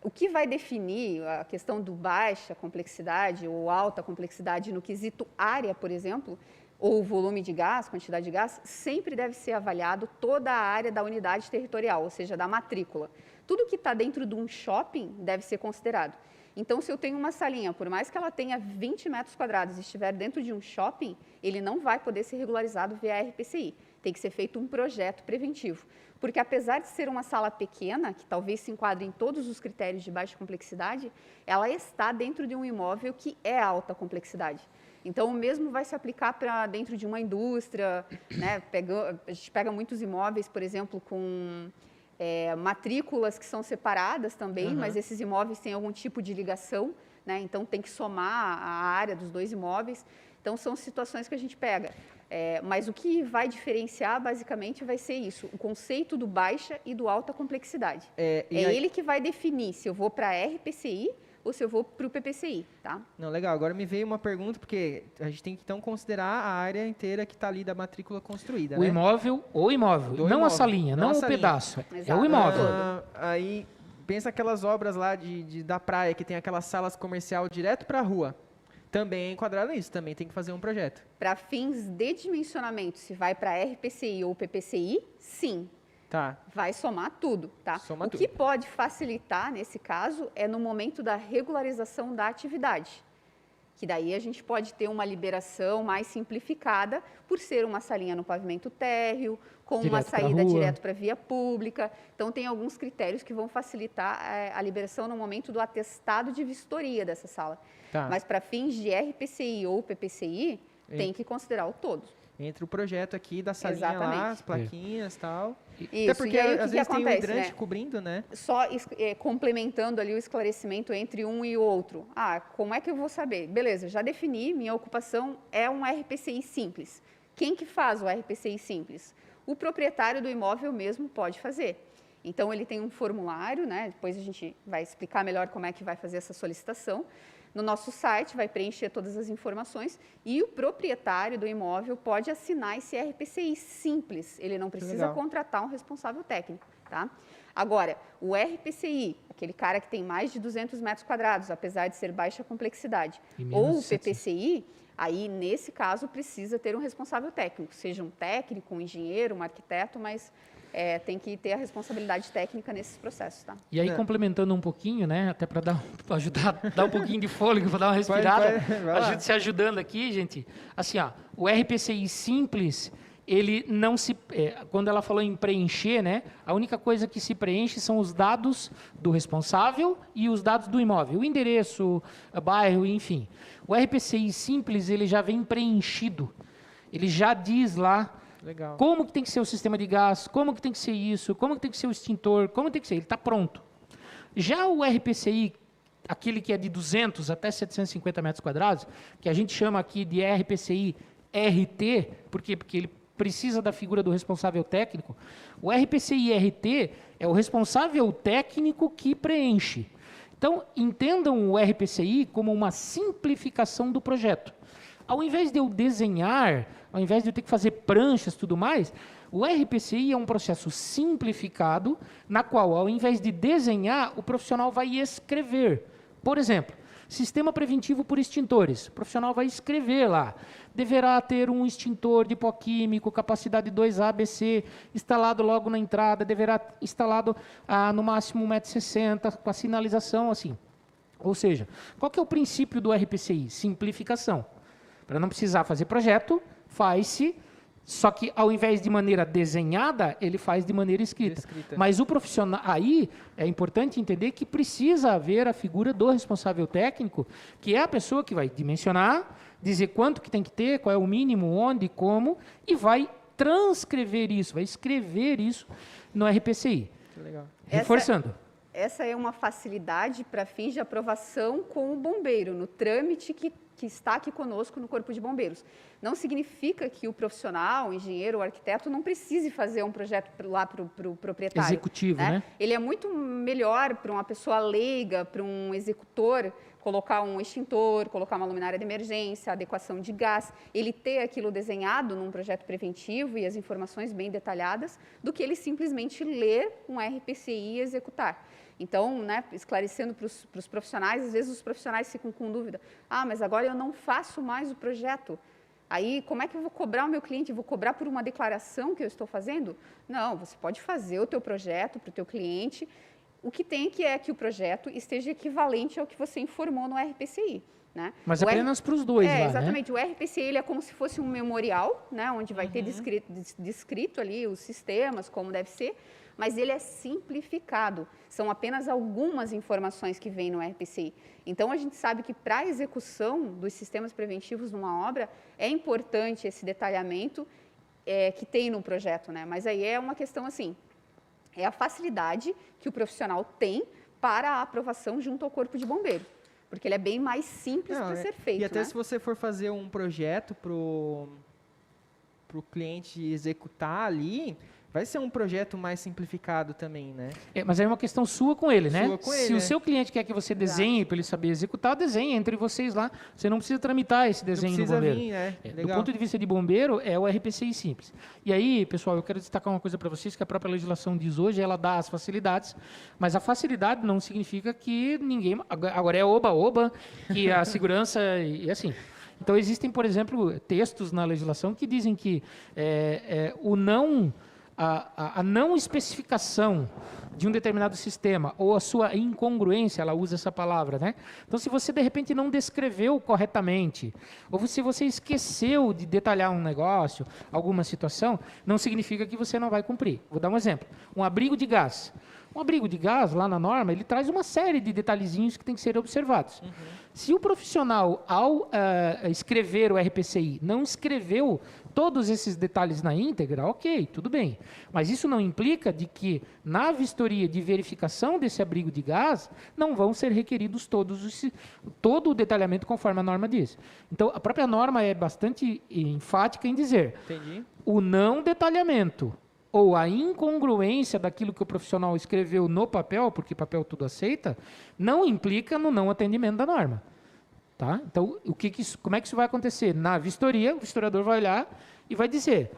O que vai definir a questão do baixa complexidade ou alta complexidade no quesito área, por exemplo, ou volume de gás, quantidade de gás, sempre deve ser avaliado toda a área da unidade territorial, ou seja, da matrícula. Tudo que está dentro de um shopping deve ser considerado. Então, se eu tenho uma salinha, por mais que ela tenha 20 metros quadrados e estiver dentro de um shopping, ele não vai poder ser regularizado via RPCI. Tem que ser feito um projeto preventivo. Porque, apesar de ser uma sala pequena, que talvez se enquadre em todos os critérios de baixa complexidade, ela está dentro de um imóvel que é alta complexidade. Então, o mesmo vai se aplicar para dentro de uma indústria, né? A gente pega muitos imóveis, por exemplo, com matrículas que são separadas também, mas esses imóveis têm algum tipo de ligação, né? Então, tem que somar a área dos dois imóveis. Então, são situações que a gente pega. Mas o que vai diferenciar, basicamente, vai ser isso, o conceito do baixa e do alta complexidade. Ele que vai definir se eu vou para RPCI ou se eu vou para o PPCI, tá? Não, legal. Agora me veio uma pergunta, porque a gente tem que, então, considerar a área inteira que está ali da matrícula construída, o né? Imóvel, o imóvel, não imóvel, a salinha, não o pedaço. Exato. É o imóvel. Aí, pensa aquelas obras lá da praia, que tem aquelas salas comercial direto para a rua. Também é enquadrado nisso, também tem que fazer um projeto. Para fins de dimensionamento, se vai para RPCI ou PPCI, sim. Tá. Vai somar tudo, tá? Soma tudo. O que pode facilitar, nesse caso, é no momento da regularização da atividade. Que daí a gente pode ter uma liberação mais simplificada, por ser uma salinha no pavimento térreo, com uma saída direto para a via pública. Então, tem alguns critérios que vão facilitar a liberação no momento do atestado de vistoria dessa sala. Tá. Mas, para fins de RPCI ou PPCI, Tem que considerar o todo. Entre o projeto aqui da salinha lá, as plaquinhas e tal. Isso, até porque aí, às vezes tem um hidrante cobrindo, né? Só complementando ali o esclarecimento entre um e o outro. Como é que eu vou saber? Beleza, já defini, minha ocupação é um RPCI simples. Quem que faz o RPCI simples? O proprietário do imóvel mesmo pode fazer. Então, ele tem um formulário, né? Depois a gente vai explicar melhor como é que vai fazer essa solicitação. No nosso site, vai preencher todas as informações e o proprietário do imóvel pode assinar esse RPCI simples. Ele não precisa contratar um responsável técnico, tá? Agora, o RPCI, aquele cara que tem mais de 200 metros quadrados, apesar de ser baixa complexidade, ou o PPCI, aí, nesse caso, precisa ter um responsável técnico, seja um técnico, um engenheiro, um arquiteto, mas tem que ter a responsabilidade técnica nesses processos, tá? E aí, complementando um pouquinho, né, até para ajudar, dar um pouquinho de fôlego, para dar uma respirada, a gente se ajudando aqui, gente. Assim, o RPCI simples, ele não se... quando ela falou em preencher, né, a única coisa que se preenche são os dados do responsável e os dados do imóvel, o endereço, o bairro, enfim. O RPCI simples, ele já vem preenchido. Ele já diz lá como que tem que ser o sistema de gás, como que tem que ser isso, como que tem que ser o extintor, como tem que ser, ele está pronto. Já o RPCI, aquele que é de 200 até 750 metros quadrados, que a gente chama aqui de RPCI RT, porque ele precisa da figura do responsável técnico. O RPCI RT é o responsável técnico que preenche. Então, entendam o RPCI como uma simplificação do projeto. Ao invés de eu desenhar, ao invés de eu ter que fazer pranchas e tudo mais, o RPCI é um processo simplificado, na qual, ao invés de desenhar, o profissional vai escrever. Por exemplo, sistema preventivo por extintores. O profissional vai escrever lá. Deverá ter um extintor de pó químico, capacidade 2A, ABC, instalado logo na entrada, deverá instalado no máximo 1,60 m, com a sinalização assim. Ou seja, qual que é o princípio do RPCI? Simplificação. Para não precisar fazer projeto, faz-se, só que ao invés de maneira desenhada, ele faz de maneira escrita. Mas o profissional, aí é importante entender que precisa haver a figura do responsável técnico, que é a pessoa que vai dimensionar, dizer quanto que tem que ter, qual é o mínimo, onde, como, e vai transcrever isso, vai escrever isso no RPCI. Que legal. Reforçando. Essa é uma facilidade para fins de aprovação com o bombeiro, no trâmite que está aqui conosco no Corpo de Bombeiros. Não significa que o profissional, o engenheiro, o arquiteto, não precise fazer um projeto lá para o proprietário. Executivo, né? Ele é muito melhor para uma pessoa leiga, para um executor, colocar um extintor, colocar uma luminária de emergência, adequação de gás, ele ter aquilo desenhado num projeto preventivo e as informações bem detalhadas, do que ele simplesmente ler um RPCI e executar. Então, né, esclarecendo para os profissionais, às vezes os profissionais ficam com dúvida. Mas agora eu não faço mais o projeto. Aí, como é que eu vou cobrar o meu cliente? Eu vou cobrar por uma declaração que eu estou fazendo? Não, você pode fazer o teu projeto para o teu cliente. O que tem é que o projeto esteja equivalente ao que você informou no RPCI. Né? Mas apenas para os dois lá, exatamente. Né? O RPCI ele é como se fosse um memorial, né, onde vai ter descrito ali os sistemas, como deve ser, mas ele é simplificado. São apenas algumas informações que vêm no RPCI. Então, a gente sabe que para a execução dos sistemas preventivos numa obra, é importante esse detalhamento que tem no projeto, né? Mas aí é uma questão assim, é a facilidade que o profissional tem para a aprovação junto ao Corpo de Bombeiros. Porque ele é bem mais simples para ser feito. E até se você for fazer um projeto para o cliente executar ali, vai ser um projeto mais simplificado também, né? Mas aí é uma questão sua com ele, né? Sua com ele, se o seu cliente quer que você desenhe para ele saber executar, desenhe entre vocês lá. Você não precisa tramitar esse desenho no bombeiro. Do ponto de vista de bombeiro, é o RPCI simples. E aí, pessoal, eu quero destacar uma coisa para vocês, que a própria legislação diz hoje, ela dá as facilidades, mas a facilidade não significa que ninguém... Agora é oba-oba, que a segurança e assim... Então, existem, por exemplo, textos na legislação que dizem que a não especificação de um determinado sistema ou a sua incongruência, ela usa essa palavra, né? Então, se você, de repente, não descreveu corretamente, ou se você esqueceu de detalhar um negócio, alguma situação, não significa que você não vai cumprir. Vou dar um exemplo. Um abrigo de gás. Um abrigo de gás, lá na norma, ele traz uma série de detalhezinhos que tem que ser observados. Se o profissional, ao escrever o RPCI, não escreveu todos esses detalhes na íntegra, ok, tudo bem. Mas isso não implica de que, na vistoria de verificação desse abrigo de gás, não vão ser requeridos todo o detalhamento conforme a norma diz. Então, a própria norma é bastante enfática em dizer o não detalhamento ou a incongruência daquilo que o profissional escreveu no papel, porque papel tudo aceita, não implica no não atendimento da norma. Tá? Então, como é que isso vai acontecer? Na vistoria, o vistoriador vai olhar e vai dizer,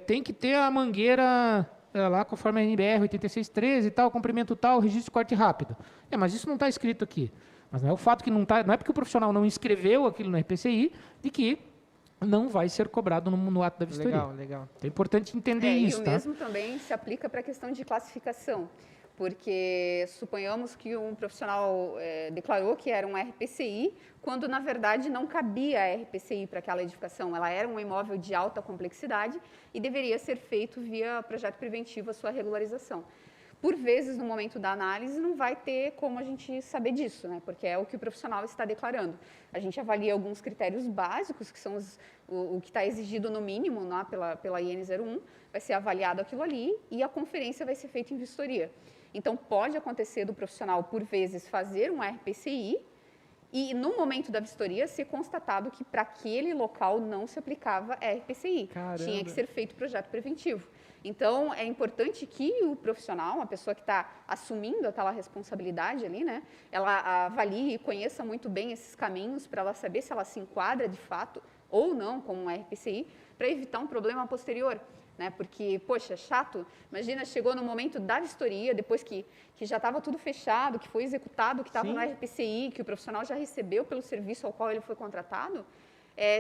tem que ter a mangueira lá conforme a NBR 8613 e tal, comprimento tal, registro de corte rápido. Mas isso não está escrito aqui. Mas não é o fato que não está, não é porque o profissional não escreveu aquilo no RPCI, de que não vai ser cobrado no ato da vistoria. Legal. É importante entender isso. E o mesmo também se aplica para a questão de classificação. Porque suponhamos que um profissional declarou que era um RPCI, quando na verdade não cabia a RPCI para aquela edificação. Ela era um imóvel de alta complexidade e deveria ser feito via projeto preventivo a sua regularização. Por vezes, no momento da análise, não vai ter como a gente saber disso, né? Porque é o que o profissional está declarando. A gente avalia alguns critérios básicos, que são o que está exigido no mínimo né, pela IN 01, vai ser avaliado aquilo ali e a conferência vai ser feita em vistoria. Então, pode acontecer do profissional, por vezes, fazer um RPCI e, no momento da vistoria, ser constatado que para aquele local não se aplicava RPCI. Caramba. Tinha que ser feito projeto preventivo. Então, é importante que o profissional, a pessoa que está assumindo aquela responsabilidade ali, né, ela avalie e conheça muito bem esses caminhos para ela saber se ela se enquadra de fato ou não como um RPCI, para evitar um problema posterior. Né? Porque, poxa, chato, imagina, chegou no momento da vistoria, depois que já estava tudo fechado, que foi executado, que estava no RPCI, que o profissional já recebeu pelo serviço ao qual ele foi contratado,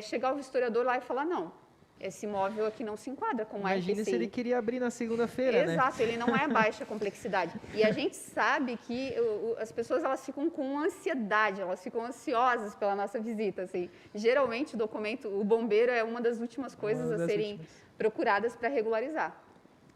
chegar o vistoriador lá e falar, não, esse imóvel aqui não se enquadra com o RPCI. Imagina se ele queria abrir na segunda-feira, né? Exato, ele não é baixa complexidade. E a gente sabe que as pessoas elas ficam com ansiedade, elas ficam ansiosas pela nossa visita. Assim. Geralmente, o bombeiro é uma das últimas coisas a serem procuradas para regularizar.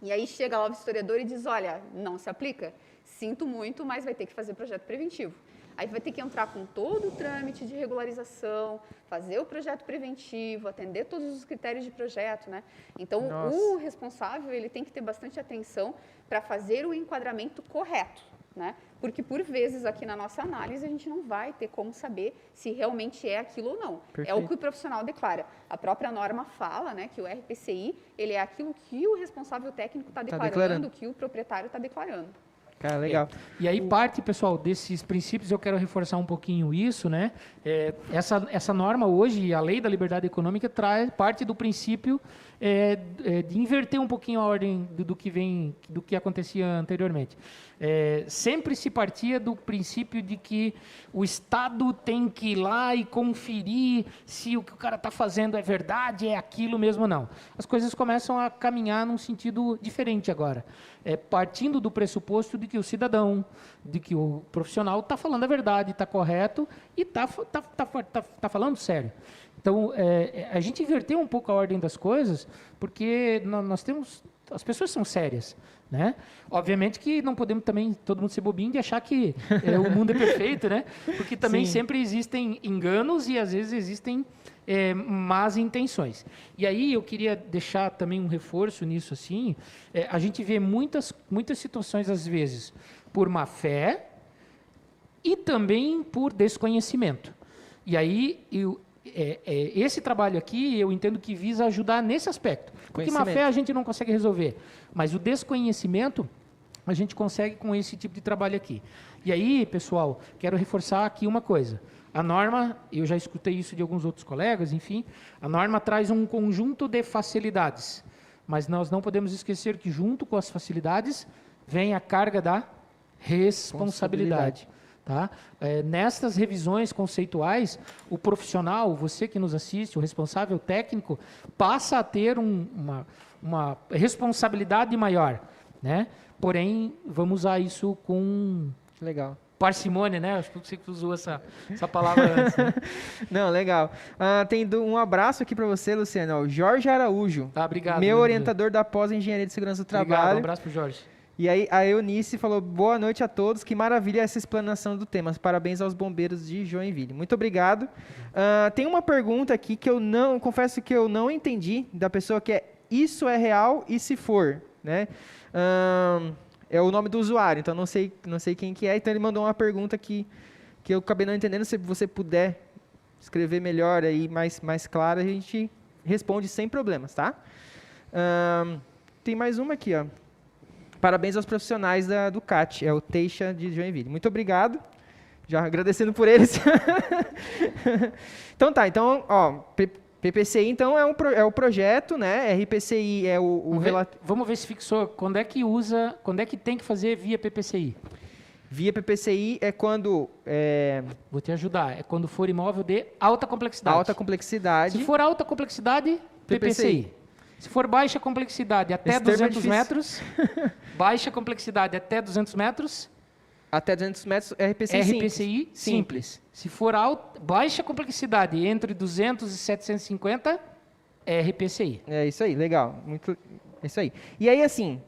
E aí chega lá o vistoriador e diz, olha, não se aplica, sinto muito, mas vai ter que fazer projeto preventivo. Aí vai ter que entrar com todo o trâmite de regularização, fazer o projeto preventivo, atender todos os critérios de projeto, né? Então, o responsável ele tem que ter bastante atenção para fazer o enquadramento correto, né? Porque, por vezes, aqui na nossa análise, a gente não vai ter como saber se realmente é aquilo ou não. Perfeito. É o que o profissional declara. A própria norma fala, né, que o RPCI ele é aquilo que o responsável técnico está declarando, que o proprietário está declarando. Cara, legal. E aí parte, pessoal, desses princípios, eu quero reforçar um pouquinho isso, né? Essa norma hoje, a Lei da Liberdade Econômica, parte do princípio de inverter um pouquinho a ordem do que acontecia anteriormente. Sempre se partia do princípio de que o Estado tem que ir lá e conferir se o que o cara está fazendo é verdade, é aquilo mesmo ou não. As coisas começam a caminhar num sentido diferente agora. Partindo do pressuposto de que o cidadão, de que o profissional está falando a verdade, está correto e está falando sério. Então, a gente inverteu um pouco a ordem das coisas, porque nós temos... As pessoas são sérias, né? Obviamente que não podemos também todo mundo ser bobinho de achar que o mundo é perfeito, né? Porque também sempre existem enganos e às vezes existem más intenções. E aí eu queria deixar também um reforço nisso assim. A gente vê muitas situações às vezes por má fé e também por desconhecimento. E aí esse trabalho aqui eu entendo que visa ajudar nesse aspecto. Porque má fé a gente não consegue resolver, mas o desconhecimento a gente consegue com esse tipo de trabalho aqui. E aí, pessoal, quero reforçar aqui uma coisa. A norma, eu já escutei isso de alguns outros colegas, enfim, a norma traz um conjunto de facilidades, mas nós não podemos esquecer que junto com as facilidades vem a carga da responsabilidade. Tá? Nestas revisões conceituais, o profissional, você que nos assiste, o responsável técnico, passa a ter uma responsabilidade maior, né? Porém, vamos usar isso com parcimônia, né? Acho que você usou essa palavra antes. Né? Não, legal. Tem um abraço aqui para você, Luciano. O Jorge Araújo. Obrigado. Meu orientador da pós-engenharia de segurança do trabalho. Um abraço para o Jorge. E aí a Eunice falou, boa noite a todos, que maravilha essa explanação do tema. Parabéns aos bombeiros de Joinville. Muito obrigado. Tem uma pergunta aqui que eu não, confesso que eu não entendi, da pessoa que é, isso é real e se for, né? É o nome do usuário, então não sei quem que é, então ele mandou uma pergunta que eu acabei não entendendo, se você puder escrever melhor aí, mais claro, a gente responde sem problemas, tá? Tem mais uma aqui, ó. Parabéns aos profissionais do CAT, é o Teixa de Joinville. Muito obrigado, já agradecendo por eles. Então tá, ó, PPCI então é o projeto, né? RPCI é o relatório. Vamos ver se fixou, quando é que tem que fazer via PPCI? Via PPCI é quando... Vou te ajudar, é quando for imóvel de alta complexidade. Alta complexidade. Se for alta complexidade, PPCI. Se for baixa complexidade até 200 metros, baixa complexidade até 200 metros... Até 200 metros, RPCI simples. Se for baixa complexidade entre 200 e 750, RPCI. É isso aí, legal. É isso aí. E aí, assim,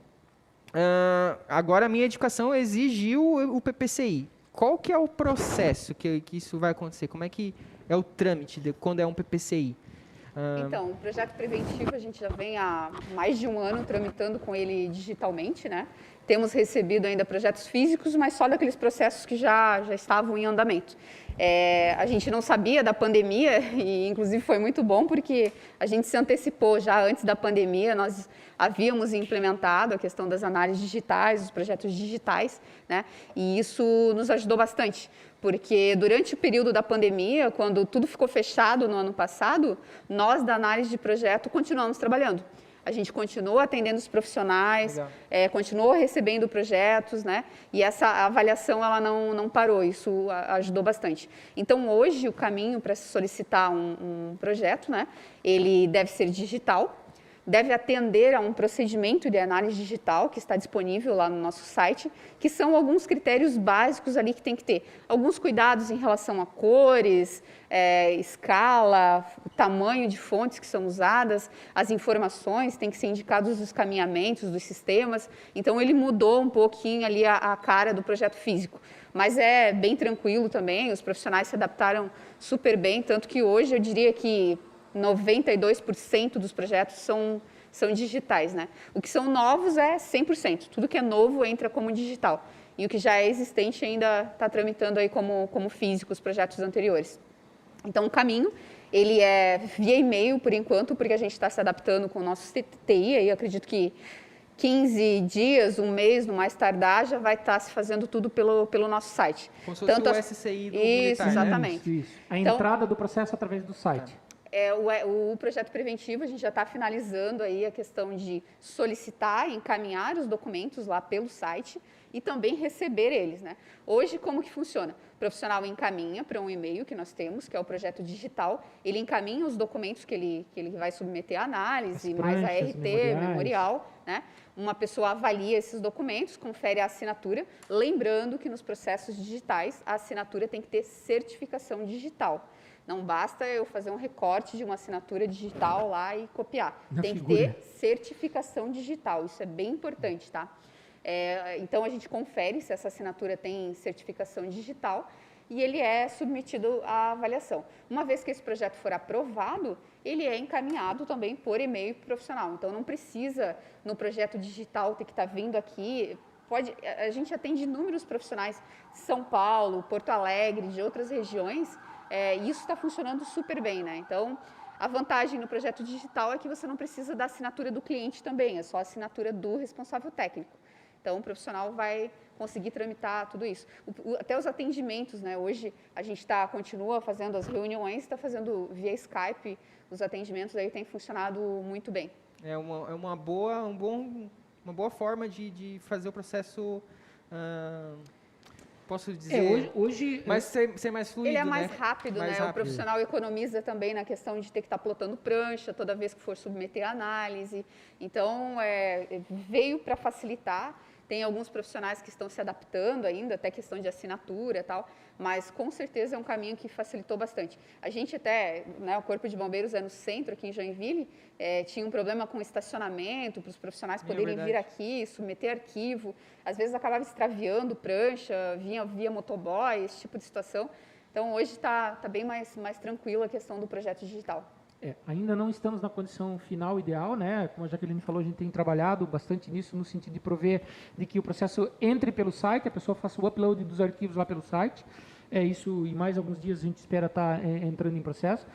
agora a minha educação exigiu o PPCI. Qual que é o processo que isso vai acontecer? Como é que é o trâmite quando é um PPCI? Então, o projeto preventivo a gente já vem há mais de um ano tramitando com ele digitalmente, né? Temos recebido ainda projetos físicos, mas só daqueles processos que já estavam em andamento. A gente não sabia da pandemia e, inclusive, foi muito bom porque a gente se antecipou já antes da pandemia, nós havíamos implementado a questão das análises digitais, os projetos digitais, né? E isso nos ajudou bastante, porque durante o período da pandemia, quando tudo ficou fechado no ano passado, nós da análise de projeto continuamos trabalhando. A gente continuou atendendo os profissionais, continuou recebendo projetos, né? E essa avaliação ela não parou, isso ajudou bastante. Então, hoje, o caminho para solicitar um projeto, né? Ele deve ser digital, deve atender a um procedimento de análise digital que está disponível lá no nosso site, que são alguns critérios básicos ali que tem que ter. Alguns cuidados em relação a cores, escala, tamanho de fontes que são usadas, as informações, tem que ser indicados os caminhamentos dos sistemas. Então, ele mudou um pouquinho ali a cara do projeto físico. Mas é bem tranquilo também, os profissionais se adaptaram super bem, tanto que hoje eu diria que 92% dos projetos são digitais, né? O que são novos é 100%. Tudo que é novo entra como digital. E o que já é existente ainda está tramitando aí como físico os projetos anteriores. Então, o caminho, ele é via e-mail, por enquanto, porque a gente está se adaptando com o nosso TI. Aí, acredito que 15 dias, um mês, no mais tardar, já vai estar se fazendo tudo pelo nosso site. Como se fosse o SCI do Isso, exatamente. Isso. A entrada do processo através do site. O projeto preventivo, a gente já está finalizando aí a questão de solicitar e encaminhar os documentos lá pelo site e também receber eles, né? Hoje, como que funciona? O profissional encaminha para um e-mail que nós temos, que é o projeto digital, ele encaminha os documentos que ele vai submeter à análise, mais a RT, memorial, né? Uma pessoa avalia esses documentos, confere a assinatura, lembrando que nos processos digitais a assinatura tem que ter certificação digital. Não basta eu fazer um recorte de uma assinatura digital lá e copiar. Tem que ter certificação digital, isso é bem importante, tá? Então, a gente confere se essa assinatura tem certificação digital e ele é submetido à avaliação. Uma vez que esse projeto for aprovado, ele é encaminhado também por e-mail profissional. Então, não precisa, no projeto digital, ter que estar vindo aqui. A gente atende inúmeros profissionais de São Paulo, Porto Alegre, de outras regiões, e isso está funcionando super bem, né? Então, a vantagem no projeto digital é que você não precisa da assinatura do cliente também, é só a assinatura do responsável técnico. Então, o profissional vai conseguir tramitar tudo isso. Até os atendimentos, né? Hoje, a gente continua fazendo as reuniões, está fazendo via Skype, os atendimentos aí têm funcionado muito bem. É uma boa forma de fazer o processo... posso dizer, hoje mas ser mais fluido, ele é mais né? rápido, né? O profissional economiza também na questão de ter que estar plotando prancha toda vez que for submeter a análise. Então, veio para facilitar. Tem alguns profissionais que estão se adaptando ainda, até questão de assinatura e tal, mas com certeza é um caminho que facilitou bastante. A gente até, né, o Corpo de Bombeiros é no centro, aqui em Joinville, tinha um problema com estacionamento, para os profissionais poderem vir aqui, submeter arquivo, às vezes acabava extraviando prancha, vinha via motoboy, esse tipo de situação. Então, hoje está bem mais tranquila a questão do projeto digital. Ainda não estamos na condição final ideal, né? Como a Jaqueline falou, a gente tem trabalhado bastante nisso, no sentido de prover de que o processo entre pelo site, a pessoa faça o upload dos arquivos lá pelo site. Isso, e mais alguns dias a gente espera estar entrando em processo.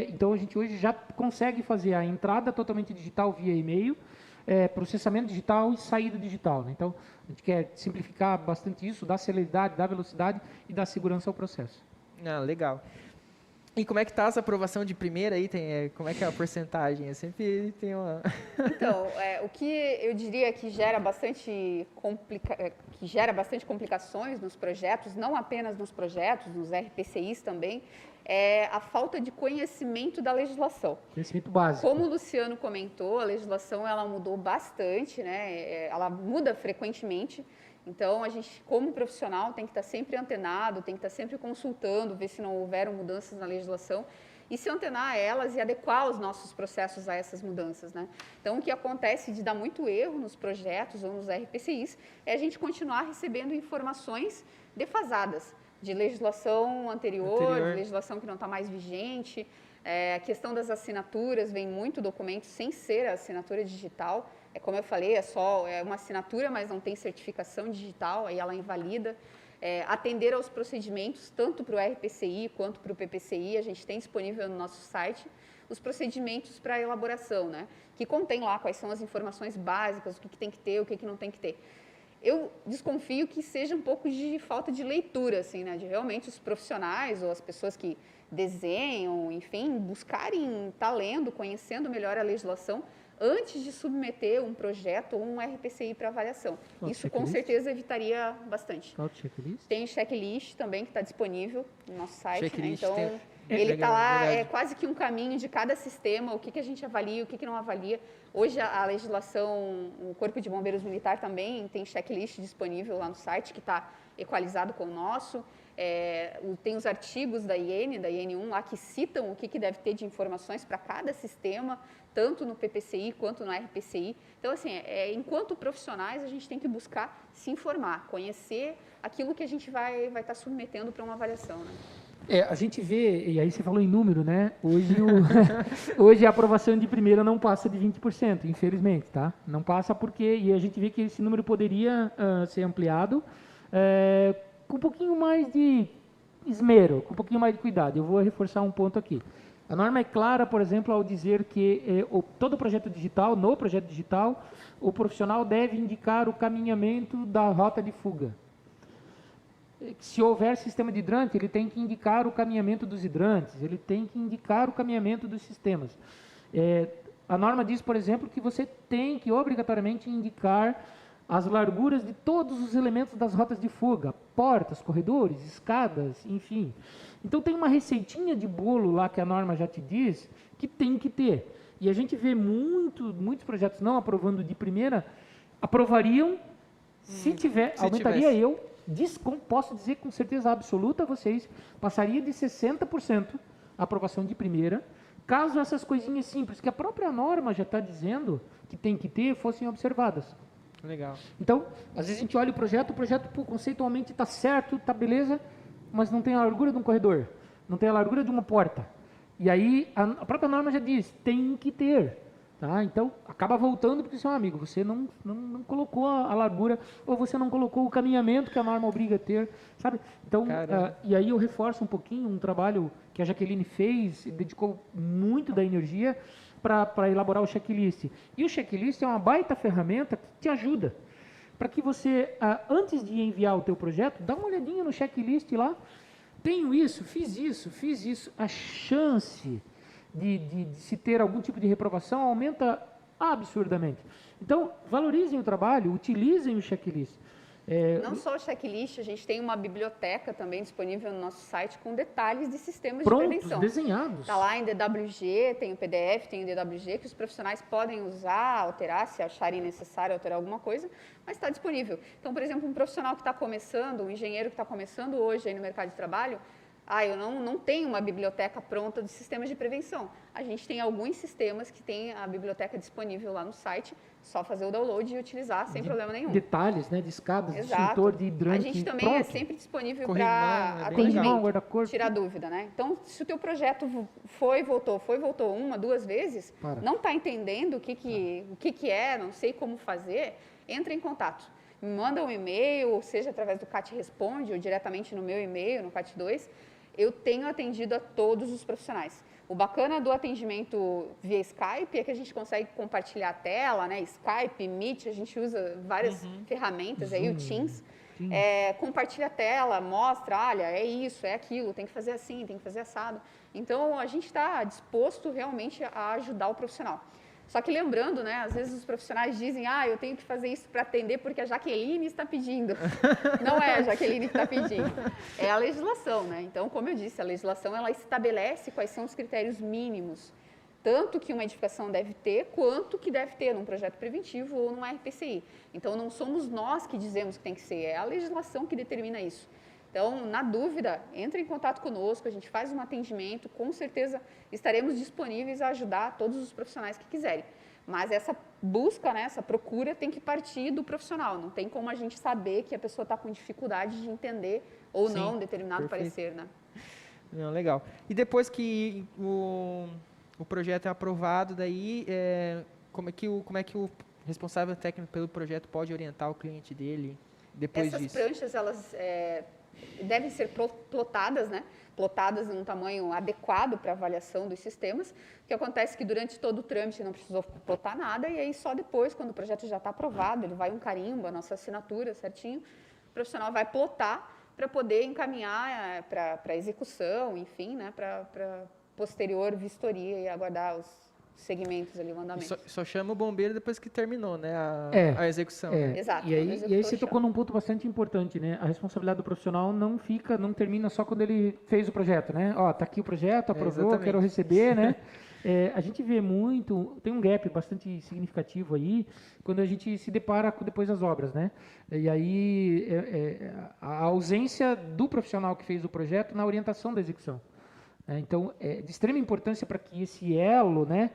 Então, a gente hoje já consegue fazer a entrada totalmente digital via e-mail, processamento digital e saída digital, né? Então, a gente quer simplificar bastante isso, dar celeridade, dar velocidade e dar segurança ao processo. Legal. E como é que está essa aprovação de primeira aí? Como é que é a porcentagem? Eu sempre tenho uma... Então, o que eu diria que gera bastante complicações nos projetos, não apenas nos projetos, nos RPCIs também, é a falta de conhecimento da legislação. Conhecimento básico. Como o Luciano comentou, a legislação ela mudou bastante, né? Ela muda frequentemente. Então, a gente, como profissional, tem que estar sempre antenado, tem que estar sempre consultando, ver se não houveram mudanças na legislação e se antenar a elas e adequar os nossos processos a essas mudanças, né? Então, o que acontece de dar muito erro nos projetos ou nos RPCIs é a gente continuar recebendo informações defasadas de legislação anterior. De legislação que não está mais vigente. A questão das assinaturas, vem muito documento sem ser a assinatura digital. Como eu falei, é uma assinatura, mas não tem certificação digital, aí ela invalida. Atender aos procedimentos, tanto para o RPCI quanto para o PPCI, a gente tem disponível no nosso site os procedimentos para elaboração, né? Que contém lá quais são as informações básicas, o que tem que ter, o que não tem que ter. Eu desconfio que seja um pouco de falta de leitura, assim, né? De realmente os profissionais ou as pessoas que desenham, enfim, buscarem estar lendo, conhecendo melhor a legislação antes de submeter um projeto ou um RPCI para avaliação. Isso, com certeza, evitaria bastante. Qual checklist? Tem o checklist também, que está disponível no nosso site. Checklist, né? Então, ele está lá, é quase que um caminho de cada sistema, o que a gente avalia, o que não avalia. Hoje, a legislação, o Corpo de Bombeiros Militar também tem checklist disponível lá no site, que está equalizado com o nosso. Tem os artigos da IN1 lá, que citam o que deve ter de informações para cada sistema, tanto no PPCI quanto no RPCI. Então, assim, enquanto profissionais, a gente tem que buscar se informar, conhecer aquilo que a gente vai estar submetendo para uma avaliação, né? A gente vê, e aí você falou em número, né? Hoje a aprovação de primeira não passa de 20%, infelizmente, tá? Não passa e a gente vê que esse número poderia ser ampliado com um pouquinho mais de esmero, com um pouquinho mais de cuidado. Eu vou reforçar um ponto aqui. A norma é clara, por exemplo, ao dizer que todo projeto digital, no projeto digital, o profissional deve indicar o caminhamento da rota de fuga. Se houver sistema de hidrante, ele tem que indicar o caminhamento dos hidrantes, ele tem que indicar o caminhamento dos sistemas. A norma diz, por exemplo, que você tem que obrigatoriamente indicar as larguras de todos os elementos das rotas de fuga, portas, corredores, escadas, enfim. Então, tem uma receitinha de bolo lá que a norma já te diz que tem que ter. E a gente vê muitos projetos não aprovando de primeira, aprovariam se aumentaria posso dizer com certeza absoluta a vocês, passaria de 60% a aprovação de primeira, caso essas coisinhas simples, que a própria norma já está dizendo que tem que ter, fossem observadas. Legal. Então, às vezes a gente olha o projeto conceitualmente está certo, está beleza, mas não tem a largura de um corredor, não tem a largura de uma porta. E aí, a própria norma já diz, tem que ter. Tá? Então, acaba voltando porque, seu amigo, você não colocou a largura, ou você não colocou o caminhamento que a norma obriga a ter, sabe? Então, e aí eu reforço um pouquinho um trabalho que a Jaqueline fez, dedicou muito da energia para elaborar o checklist. E o checklist é uma baita ferramenta que te ajuda, para que você, antes de enviar o teu projeto, dá uma olhadinha no checklist lá, tenho isso, fiz isso, a chance de se ter algum tipo de reprovação aumenta absurdamente. Então, valorizem o trabalho, utilizem o checklist. Não só o checklist, a gente tem uma biblioteca também disponível no nosso site com detalhes de sistemas Prontos, de prevenção. Desenhados. Está lá em DWG, tem o PDF, tem o DWG, que os profissionais podem usar, alterar, se acharem necessário alterar alguma coisa, mas está disponível. Então, por exemplo, um profissional que está começando, um engenheiro que está começando hoje aí no mercado de trabalho, eu não tenho uma biblioteca pronta de sistemas de prevenção. A gente tem alguns sistemas que tem a biblioteca disponível lá no site, só fazer o download e utilizar sem problema nenhum. Detalhes, né, de escadas, de Exato. extintor, de hidrante. A gente também é sempre disponível para corrimão, atendimento, tirar dúvida, né? Então, se o teu projeto foi e voltou, 1, 2 vezes, não está entendendo o que é, não sei como fazer, entra em contato. Me manda um e-mail, ou seja, através do CAT Responde, ou diretamente no meu e-mail, no CAT 2, eu tenho atendido a todos os profissionais. O bacana do atendimento via Skype é que a gente consegue compartilhar a tela, né? Skype, Meet, a gente usa várias ferramentas, aí o Teams. Compartilha a tela, mostra, olha, é isso, é aquilo, tem que fazer assim, tem que fazer assado. Então, a gente está disposto realmente a ajudar o profissional. Só que lembrando, né, às vezes os profissionais dizem, eu tenho que fazer isso para atender porque a Jaqueline está pedindo. Não é a Jaqueline que está pedindo, é a legislação, né? Então, como eu disse, a legislação ela estabelece quais são os critérios mínimos, tanto que uma edificação deve ter, quanto que deve ter num projeto preventivo ou num RPCI. Então, não somos nós que dizemos que tem que ser, é a legislação que determina isso. Então, na dúvida, entre em contato conosco, a gente faz um atendimento, com certeza estaremos disponíveis a ajudar todos os profissionais que quiserem. Mas essa busca, né, essa procura tem que partir do profissional, não tem como a gente saber que a pessoa está com dificuldade de entender ou não um determinado parecer, né? Não, legal. E depois que o projeto é aprovado, daí, como é que o responsável técnico pelo projeto pode orientar o cliente dele depois disso? Essas pranchas, elas devem ser plotadas, né? Plotadas em um tamanho adequado para avaliação dos sistemas. O que acontece é que durante todo o trâmite não precisou plotar nada, e aí só depois, quando o projeto já está aprovado, ele vai um carimbo, a nossa assinatura certinho, o profissional vai plotar para poder encaminhar para execução, enfim, né? Para posterior vistoria e aguardar os segmentos ali, o andamento. Só chama o bombeiro depois que terminou, né, a execução. Exato. E aí você tocou num ponto bastante importante, né? A responsabilidade do profissional não termina só quando ele fez o projeto, né? Tá aqui o projeto, aprovou, quero receber, né? A gente vê muito, tem um gap bastante significativo aí, quando a gente se depara depois das obras, né? E aí a ausência do profissional que fez o projeto na orientação da execução. Então, é de extrema importância para que esse elo, né,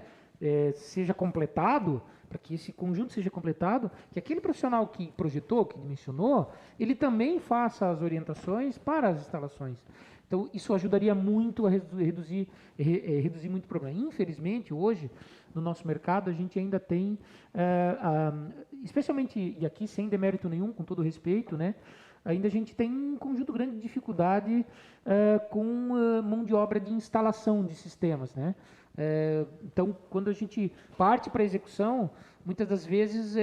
seja completado, para que esse conjunto seja completado, que aquele profissional que projetou, que dimensionou, ele também faça as orientações para as instalações. Então, isso ajudaria muito a reduzir muito o problema. Infelizmente, hoje, no nosso mercado, a gente ainda tem, especialmente, e aqui sem demérito nenhum, com todo respeito, né, ainda a gente tem um conjunto grande de dificuldade com mão de obra de instalação de sistemas, né? Então, quando a gente parte para a execução, muitas das vezes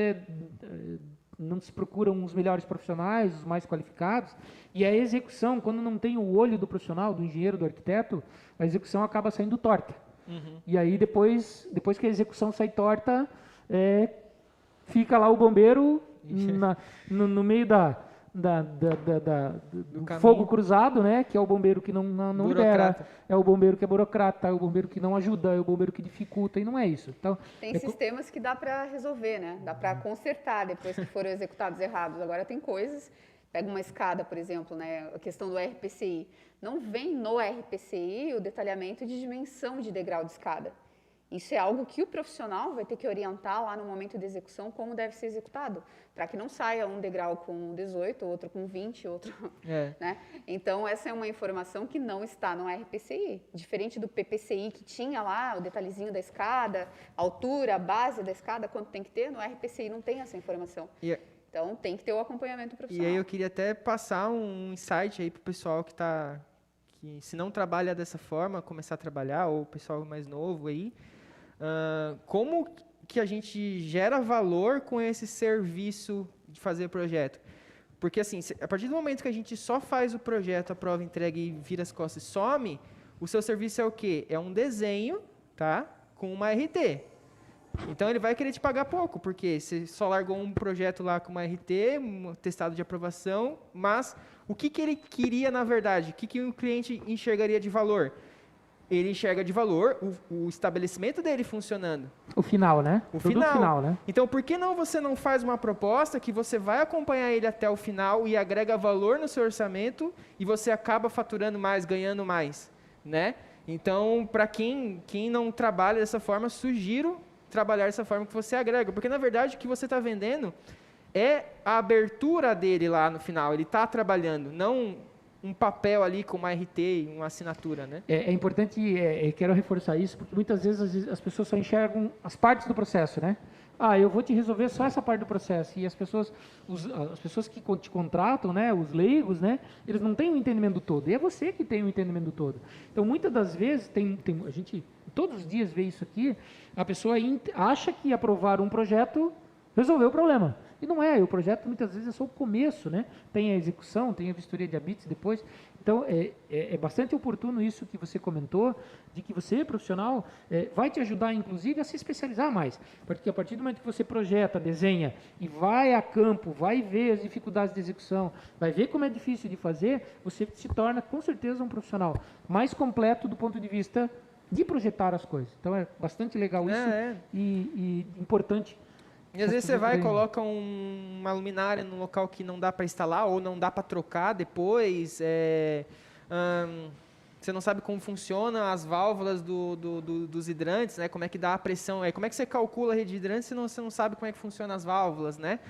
não se procuram os melhores profissionais, os mais qualificados, e a execução, quando não tem o olho do profissional, do engenheiro, do arquiteto, a execução acaba saindo torta. E aí, depois que a execução sai torta, fica lá o bombeiro no meio do fogo cruzado, né? Que é o bombeiro que não libera, é o bombeiro que é burocrata, é o bombeiro que não ajuda, é o bombeiro que dificulta, e não é isso. Então, tem sistemas que dá para resolver, né? Dá para consertar depois que foram executados errados. Agora tem coisas, pega uma escada, por exemplo, né? A questão do RPCI. Não vem no RPCI o detalhamento de dimensão de degrau de escada. Isso é algo que o profissional vai ter que orientar lá no momento de execução como deve ser executado, para que não saia um degrau com 18, outro com 20, outro... Né? Então, essa é uma informação que não está no RPCI. Diferente do PPCI, que tinha lá o detalhezinho da escada, a altura, a base da escada, quanto tem que ter, no RPCI não tem essa informação. Então, tem que ter o acompanhamento profissional. E aí eu queria até passar um insight aí para o pessoal que se não trabalha dessa forma, começar a trabalhar, ou o pessoal mais novo aí, como que a gente gera valor com esse serviço de fazer projeto? Porque, assim, a partir do momento que a gente só faz o projeto, aprova, entrega e vira as costas e some, o seu serviço é o quê? É um desenho, tá? Com uma RT. Então ele vai querer te pagar pouco, porque você só largou um projeto lá com uma RT, um testado de aprovação, mas o que ele queria na verdade? O que o cliente enxergaria de valor? Ele enxerga de valor o estabelecimento dele funcionando. O final, né? O final, né? Então, por que não você não faz uma proposta que você vai acompanhar ele até o final e agrega valor no seu orçamento e você acaba faturando mais, ganhando mais, né? Então, para quem não trabalha dessa forma, sugiro trabalhar dessa forma que você agrega. Porque, na verdade, o que você está vendendo é a abertura dele lá no final. Ele está trabalhando, não um papel ali com uma RT e uma assinatura, né? É importante, quero reforçar isso, porque muitas vezes as pessoas só enxergam as partes do processo, né? Eu vou te resolver só essa parte do processo. E as pessoas que te contratam, né, os leigos, né, eles não têm o entendimento todo. E é você que tem o entendimento todo. Então, muitas das vezes, a gente todos os dias vê isso aqui, a pessoa acha que aprovar um projeto resolveu o problema. E não é, o projeto muitas vezes é só o começo, né? Tem a execução, tem a vistoria de habites depois. Então, é bastante oportuno isso que você comentou, de que você, profissional, vai te ajudar, inclusive, a se especializar mais. Porque a partir do momento que você projeta, desenha e vai a campo, vai ver as dificuldades de execução, vai ver como é difícil de fazer, você se torna, com certeza, um profissional mais completo do ponto de vista de projetar as coisas. Então, é bastante legal isso e importante. E às vezes você vai e coloca uma luminária num local que não dá para instalar ou não dá para trocar depois. Você não sabe como funciona as válvulas dos hidrantes, né? Como é que dá a pressão, como é que você calcula a rede de hidrantes se você não sabe como é que funcionam as válvulas, né?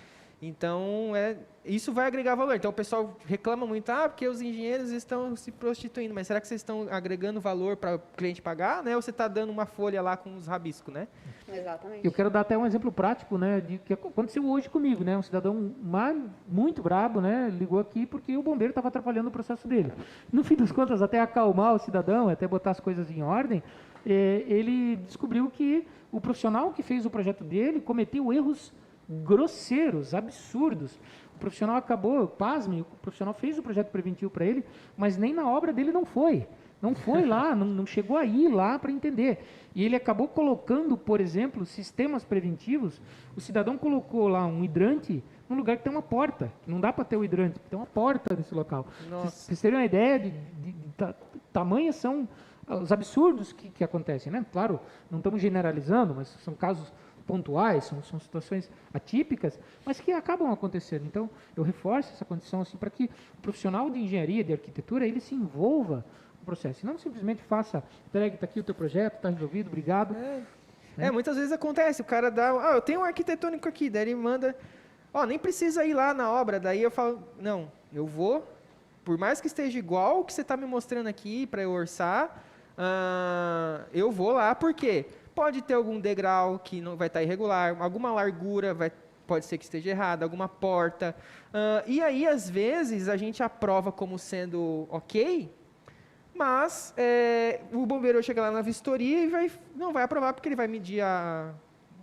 Então, isso vai agregar valor. Então, o pessoal reclama muito, porque os engenheiros estão se prostituindo. Mas será que vocês estão agregando valor para o cliente pagar, né? Ou você está dando uma folha lá com os rabiscos, né? Exatamente. Eu quero dar até um exemplo prático, né, de que aconteceu hoje comigo, né? Um cidadão muito brabo, né? Ligou aqui porque o bombeiro estava atrapalhando o processo dele. No fim das contas, até acalmar o cidadão, até botar as coisas em ordem, ele descobriu que o profissional que fez o projeto dele cometeu erros grosseiros, absurdos. O profissional acabou, pasme, o profissional fez o projeto preventivo para ele, mas nem na obra dele não foi lá, não chegou a ir lá para entender. E ele acabou colocando, por exemplo, sistemas preventivos. O cidadão colocou lá um hidrante num lugar que tem uma porta. Não dá para ter o hidrante, tem uma porta nesse local. Vocês terem uma ideia de tamanhos são os absurdos que acontecem, né? Claro, não estamos generalizando, mas são casos pontuais, são situações atípicas, mas que acabam acontecendo. Então, eu reforço essa condição assim, para que o profissional de engenharia, de arquitetura, ele se envolva no processo. E não simplesmente faça, entregue, está aqui o teu projeto, está resolvido, obrigado. Muitas vezes acontece, o cara dá, eu tenho um arquitetônico aqui, daí ele manda, nem precisa ir lá na obra, daí eu falo, não, eu vou, por mais que esteja igual o que você está me mostrando aqui para eu orçar, eu vou lá, por quê? Pode ter algum degrau que não vai estar irregular, alguma largura pode ser que esteja errada, alguma porta. E aí, às vezes, a gente aprova como sendo ok, mas o bombeiro chega lá na vistoria e não vai aprovar porque ele vai medir a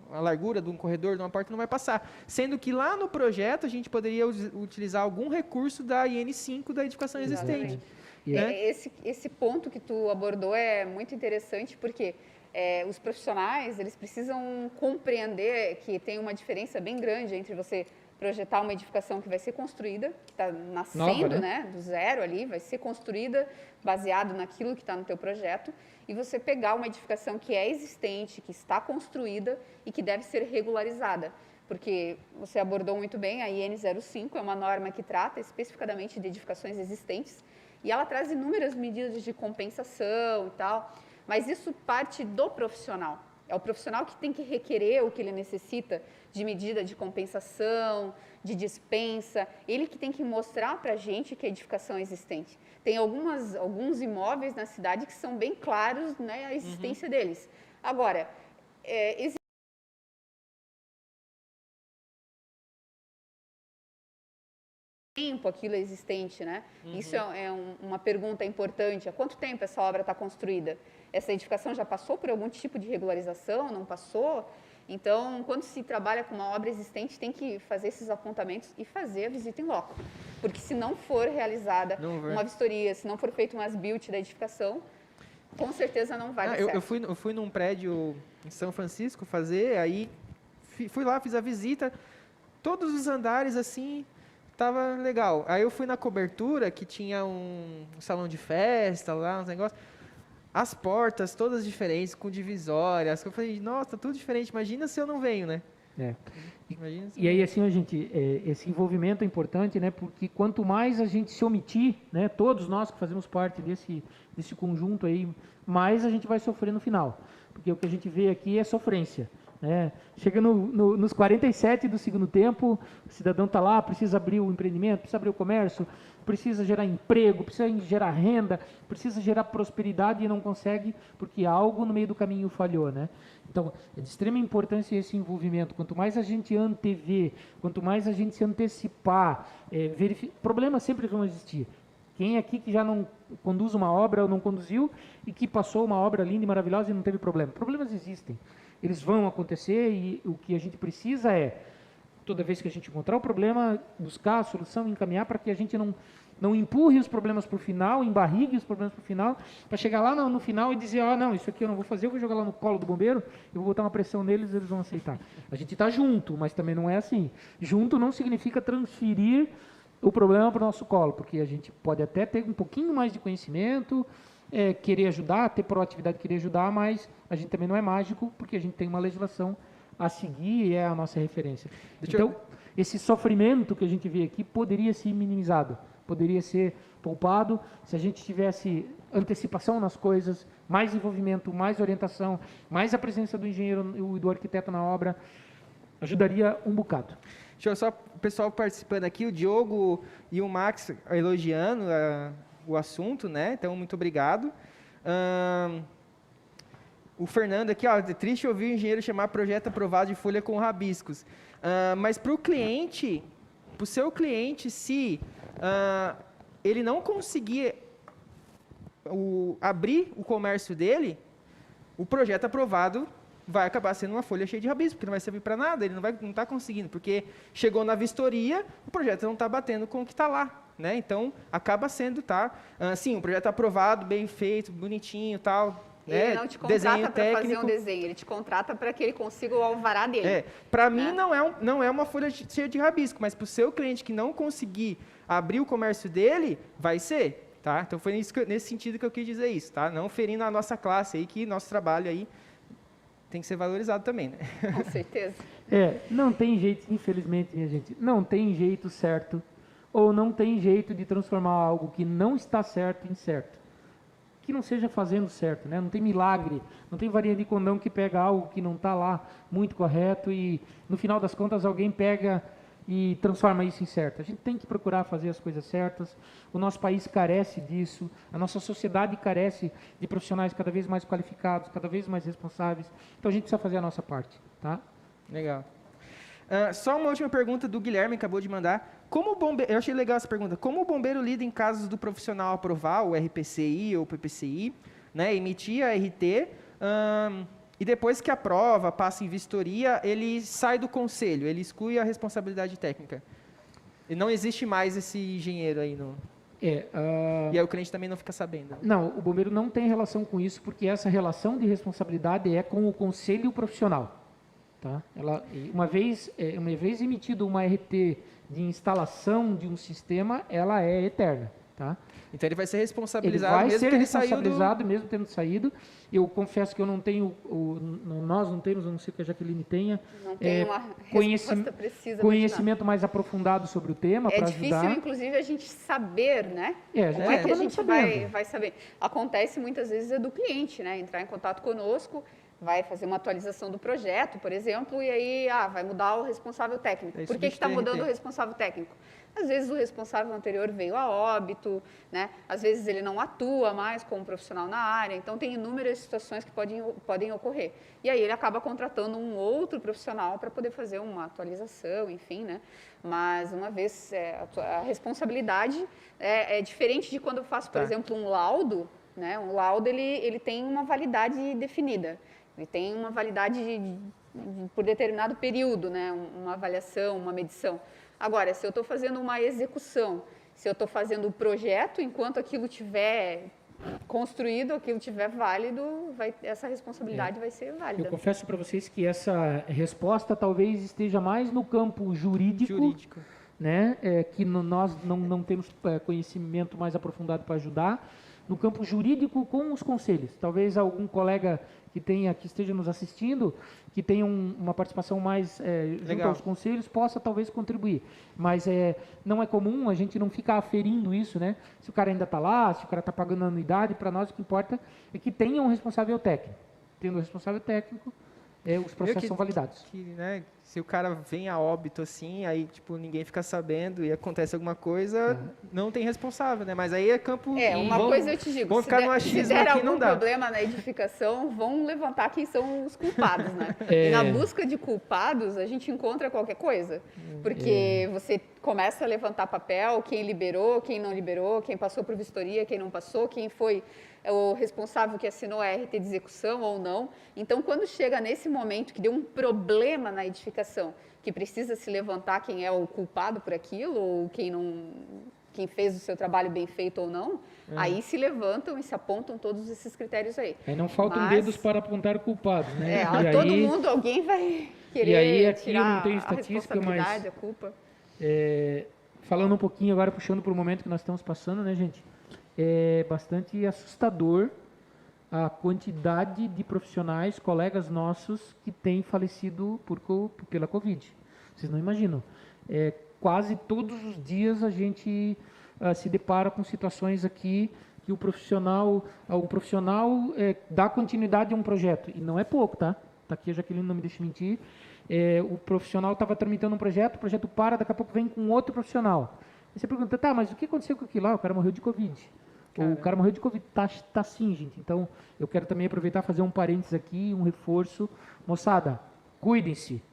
largura de um corredor, de uma porta, não vai passar. Sendo que lá no projeto a gente poderia utilizar algum recurso da IN5 da edificação existente. Esse ponto que tu abordou é muito interessante porque os profissionais, eles precisam compreender que tem uma diferença bem grande entre você projetar uma edificação que vai ser construída, que está nascendo, nova, né? Do zero ali, vai ser construída baseado naquilo que está no teu projeto, e você pegar uma edificação que é existente, que está construída e que deve ser regularizada. Porque você abordou muito bem, a IN 05 é uma norma que trata especificadamente de edificações existentes, e ela traz inúmeras medidas de compensação e tal, mas isso parte do profissional. É o profissional que tem que requerer o que ele necessita de medida de compensação, de dispensa. Ele que tem que mostrar para a gente que a edificação é existente. Tem alguns imóveis na cidade que são bem claros, né, a existência deles. Agora, existe tempo aquilo é existente, né? Isso é uma pergunta importante. Há quanto tempo essa obra está construída? Essa edificação já passou por algum tipo de regularização? Não passou? Então, quando se trabalha com uma obra existente, tem que fazer esses apontamentos e fazer a visita em loco. Porque se não for realizada uma vistoria, se não for feito um as-built da edificação, com certeza não vai dar certo. Eu fui num prédio em São Francisco fazer, aí fui lá, fiz a visita, todos os andares assim, tava legal. Aí eu fui na cobertura, que tinha um salão de festa lá, uns negócios, as portas todas diferentes, com divisórias, eu falei, nossa, tudo diferente, imagina se eu não venho, né? E aí, assim, gente, esse envolvimento é importante, né? Porque quanto mais a gente se omitir, né? Todos nós que fazemos parte desse conjunto aí, mais a gente vai sofrer no final. Porque o que a gente vê aqui é sofrência, né? Chega nos 47 do segundo tempo, o cidadão está lá, precisa abrir o empreendimento, precisa abrir o comércio, precisa gerar emprego, precisa gerar renda, precisa gerar prosperidade e não consegue porque algo no meio do caminho falhou, né? Então, é de extrema importância esse envolvimento. Quanto mais a gente antever, quanto mais a gente se antecipar, problemas sempre vão existir. Quem aqui que já não conduz uma obra ou não conduziu e que passou uma obra linda e maravilhosa e não teve problema? Problemas existem. Eles vão acontecer e o que a gente precisa é, toda vez que a gente encontrar o problema, buscar a solução, encaminhar para que a gente não empurre os problemas para o final, embarrigue os problemas para o final, para chegar lá no final e dizer, não, isso aqui eu não vou fazer, eu vou jogar lá no colo do bombeiro, eu vou botar uma pressão neles e eles vão aceitar. A gente está junto, mas também não é assim. Junto não significa transferir o problema para o nosso colo, porque a gente pode até ter um pouquinho mais de conhecimento, querer ajudar, ter proatividade, querer ajudar, mas a gente também não é mágico, porque a gente tem uma legislação a seguir e é a nossa referência. Então, esse sofrimento que a gente vê aqui poderia ser minimizado, poderia ser poupado se a gente tivesse antecipação nas coisas, mais envolvimento, mais orientação, mais a presença do engenheiro e do arquiteto na obra, ajudaria um bocado. Deixa eu só, o pessoal participando aqui, o Diogo e o Max elogiando o assunto, né? Então, muito obrigado. O Fernando aqui, é triste ouvir o engenheiro chamar projeto aprovado de folha com rabiscos. Mas para o cliente, para o seu cliente, se ele não conseguir abrir o comércio dele, o projeto aprovado vai acabar sendo uma folha cheia de rabisco, porque não vai servir para nada, ele não está conseguindo, porque chegou na vistoria, o projeto não está batendo com o que está lá. Né? Então, acaba sendo, sim, um projeto aprovado, bem feito, bonitinho, tal. Ele não te contrata para fazer um desenho, ele te contrata para que ele consiga o alvará dele. Para mim, não é uma folha cheia de rabisco, mas para o seu cliente que não conseguir abrir o comércio dele, vai ser. Tá? Então, foi nesse sentido que eu quis dizer isso. Tá? Não ferindo a nossa classe, aí, que nosso trabalho aí tem que ser valorizado também. Né? Com certeza. Não tem jeito, infelizmente, minha gente, não tem jeito certo ou não tem jeito de transformar algo que não está certo em certo. Que não seja fazendo certo, né? Não tem milagre, não tem varinha de condão que pega algo que não está lá muito correto e, no final das contas, alguém pega e transforma isso em certo. A gente tem que procurar fazer as coisas certas, o nosso país carece disso, a nossa sociedade carece de profissionais cada vez mais qualificados, cada vez mais responsáveis, então a gente precisa fazer a nossa parte, tá? Legal. Só uma última pergunta do Guilherme, acabou de mandar. Eu achei legal essa pergunta. Como o bombeiro lida em casos do profissional aprovar o RPCI ou o PPCI, né, emitir a RT, e depois que aprova, passa em vistoria, ele sai do conselho, ele exclui a responsabilidade técnica. E não existe mais esse engenheiro aí no... E aí o cliente também não fica sabendo. Não, o bombeiro não tem relação com isso, porque essa relação de responsabilidade é com o conselho profissional. Tá? Uma vez emitido uma RT de instalação de um sistema, ela é eterna. Tá? Então ele vai ser responsabilizado mesmo tendo saído. Eu confesso que eu não tenho, nós não temos, a não ser que a Jaqueline tenha, não tem uma resposta precisa. Conhecimento mais aprofundado sobre o tema para ajudar. É difícil, inclusive, a gente saber, né? Como é que a gente vai saber? Acontece muitas vezes do cliente, né? Entrar em contato conosco, vai fazer uma atualização do projeto, por exemplo, e aí vai mudar o responsável técnico. Por que está mudando o responsável técnico? Às vezes o responsável anterior veio a óbito, né? Às vezes ele não atua mais como profissional na área, então tem inúmeras situações que podem ocorrer. E aí ele acaba contratando um outro profissional para poder fazer uma atualização, enfim, né? Mas uma vez a responsabilidade é diferente de quando eu faço, por exemplo, um laudo, né? Um laudo ele tem uma validade definida. Ele tem uma validade por determinado período, né? Uma avaliação, uma medição. Agora, se eu estou fazendo uma execução, se eu estou fazendo o projeto, enquanto aquilo estiver construído, aquilo estiver válido, essa responsabilidade vai ser válida. Eu confesso para vocês que essa resposta talvez esteja mais no campo jurídico. Né, que nós não temos conhecimento mais aprofundado para ajudar, no campo jurídico com os conselhos. Talvez algum colega que esteja nos assistindo, que tenha uma participação mais junto aos conselhos, possa talvez contribuir. Mas não é comum, a gente não fica aferindo isso, né? Se o cara ainda está lá, se o cara está pagando anuidade, para nós o que importa é que tenha um responsável técnico. Tendo um responsável técnico, os processos são validados. Né, se o cara vem a óbito assim, aí tipo, ninguém fica sabendo e acontece alguma coisa, não tem responsável, né? Mas aí é campo... coisa eu te digo, vamos ficar no achismo se der aqui, algum não dá. problema na edificação, vão levantar quem são os culpados, né? E na busca de culpados, a gente encontra qualquer coisa. Porque você começa a levantar papel, quem liberou, quem não liberou, quem passou por vistoria, quem não passou, quem foi o responsável que assinou a RT de execução ou não. Então, quando chega nesse momento que deu um problema na edificação, que precisa se levantar quem é o culpado por aquilo, ou quem fez o seu trabalho bem feito ou não, aí se levantam e se apontam todos esses critérios aí. Aí não faltam dedos para apontar culpados, né? Alguém vai querer e aí, aqui tirar eu não tenho a estatística, responsabilidade, a culpa. Falando um pouquinho agora, puxando para o momento que nós estamos passando, né, gente? É bastante assustador a quantidade de profissionais, colegas nossos, que têm falecido pela Covid. Vocês não imaginam. Quase todos os dias a gente se depara com situações aqui que o profissional dá continuidade a um projeto. E não é pouco, tá? Tá aqui a Jaqueline, não me deixa mentir. O profissional estava tramitando um projeto, o projeto para, daqui a pouco vem com outro profissional. Aí você pergunta, tá, mas o que aconteceu com aquilo lá? O cara morreu de Covid. O cara morreu de Covid. Tá sim, gente. Então, eu quero também aproveitar e fazer um parênteses aqui, um reforço. Moçada, cuidem-se.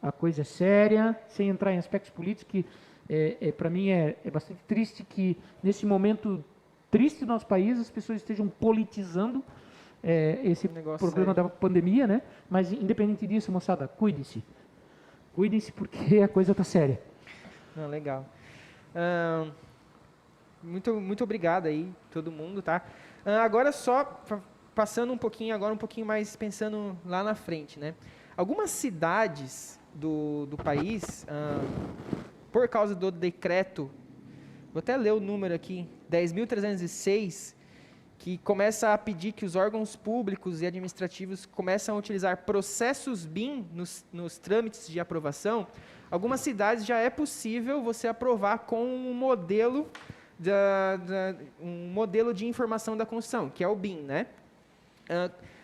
A coisa é séria, sem entrar em aspectos políticos, que para mim é bastante triste que, nesse momento triste do nosso país, as pessoas estejam politizando esse problema da pandemia, né? Mas, independente disso, moçada, cuidem-se. Cuidem-se porque a coisa tá séria. Legal. Muito obrigado aí, todo mundo, tá? Agora só, passando um pouquinho mais pensando lá na frente, né? Algumas cidades do país, por causa do decreto, vou até ler o número aqui, 10.306, que começa a pedir que os órgãos públicos e administrativos começam a utilizar processos BIM nos trâmites de aprovação. Algumas cidades já é possível você aprovar com um modelo de informação da construção, que é o BIM, né?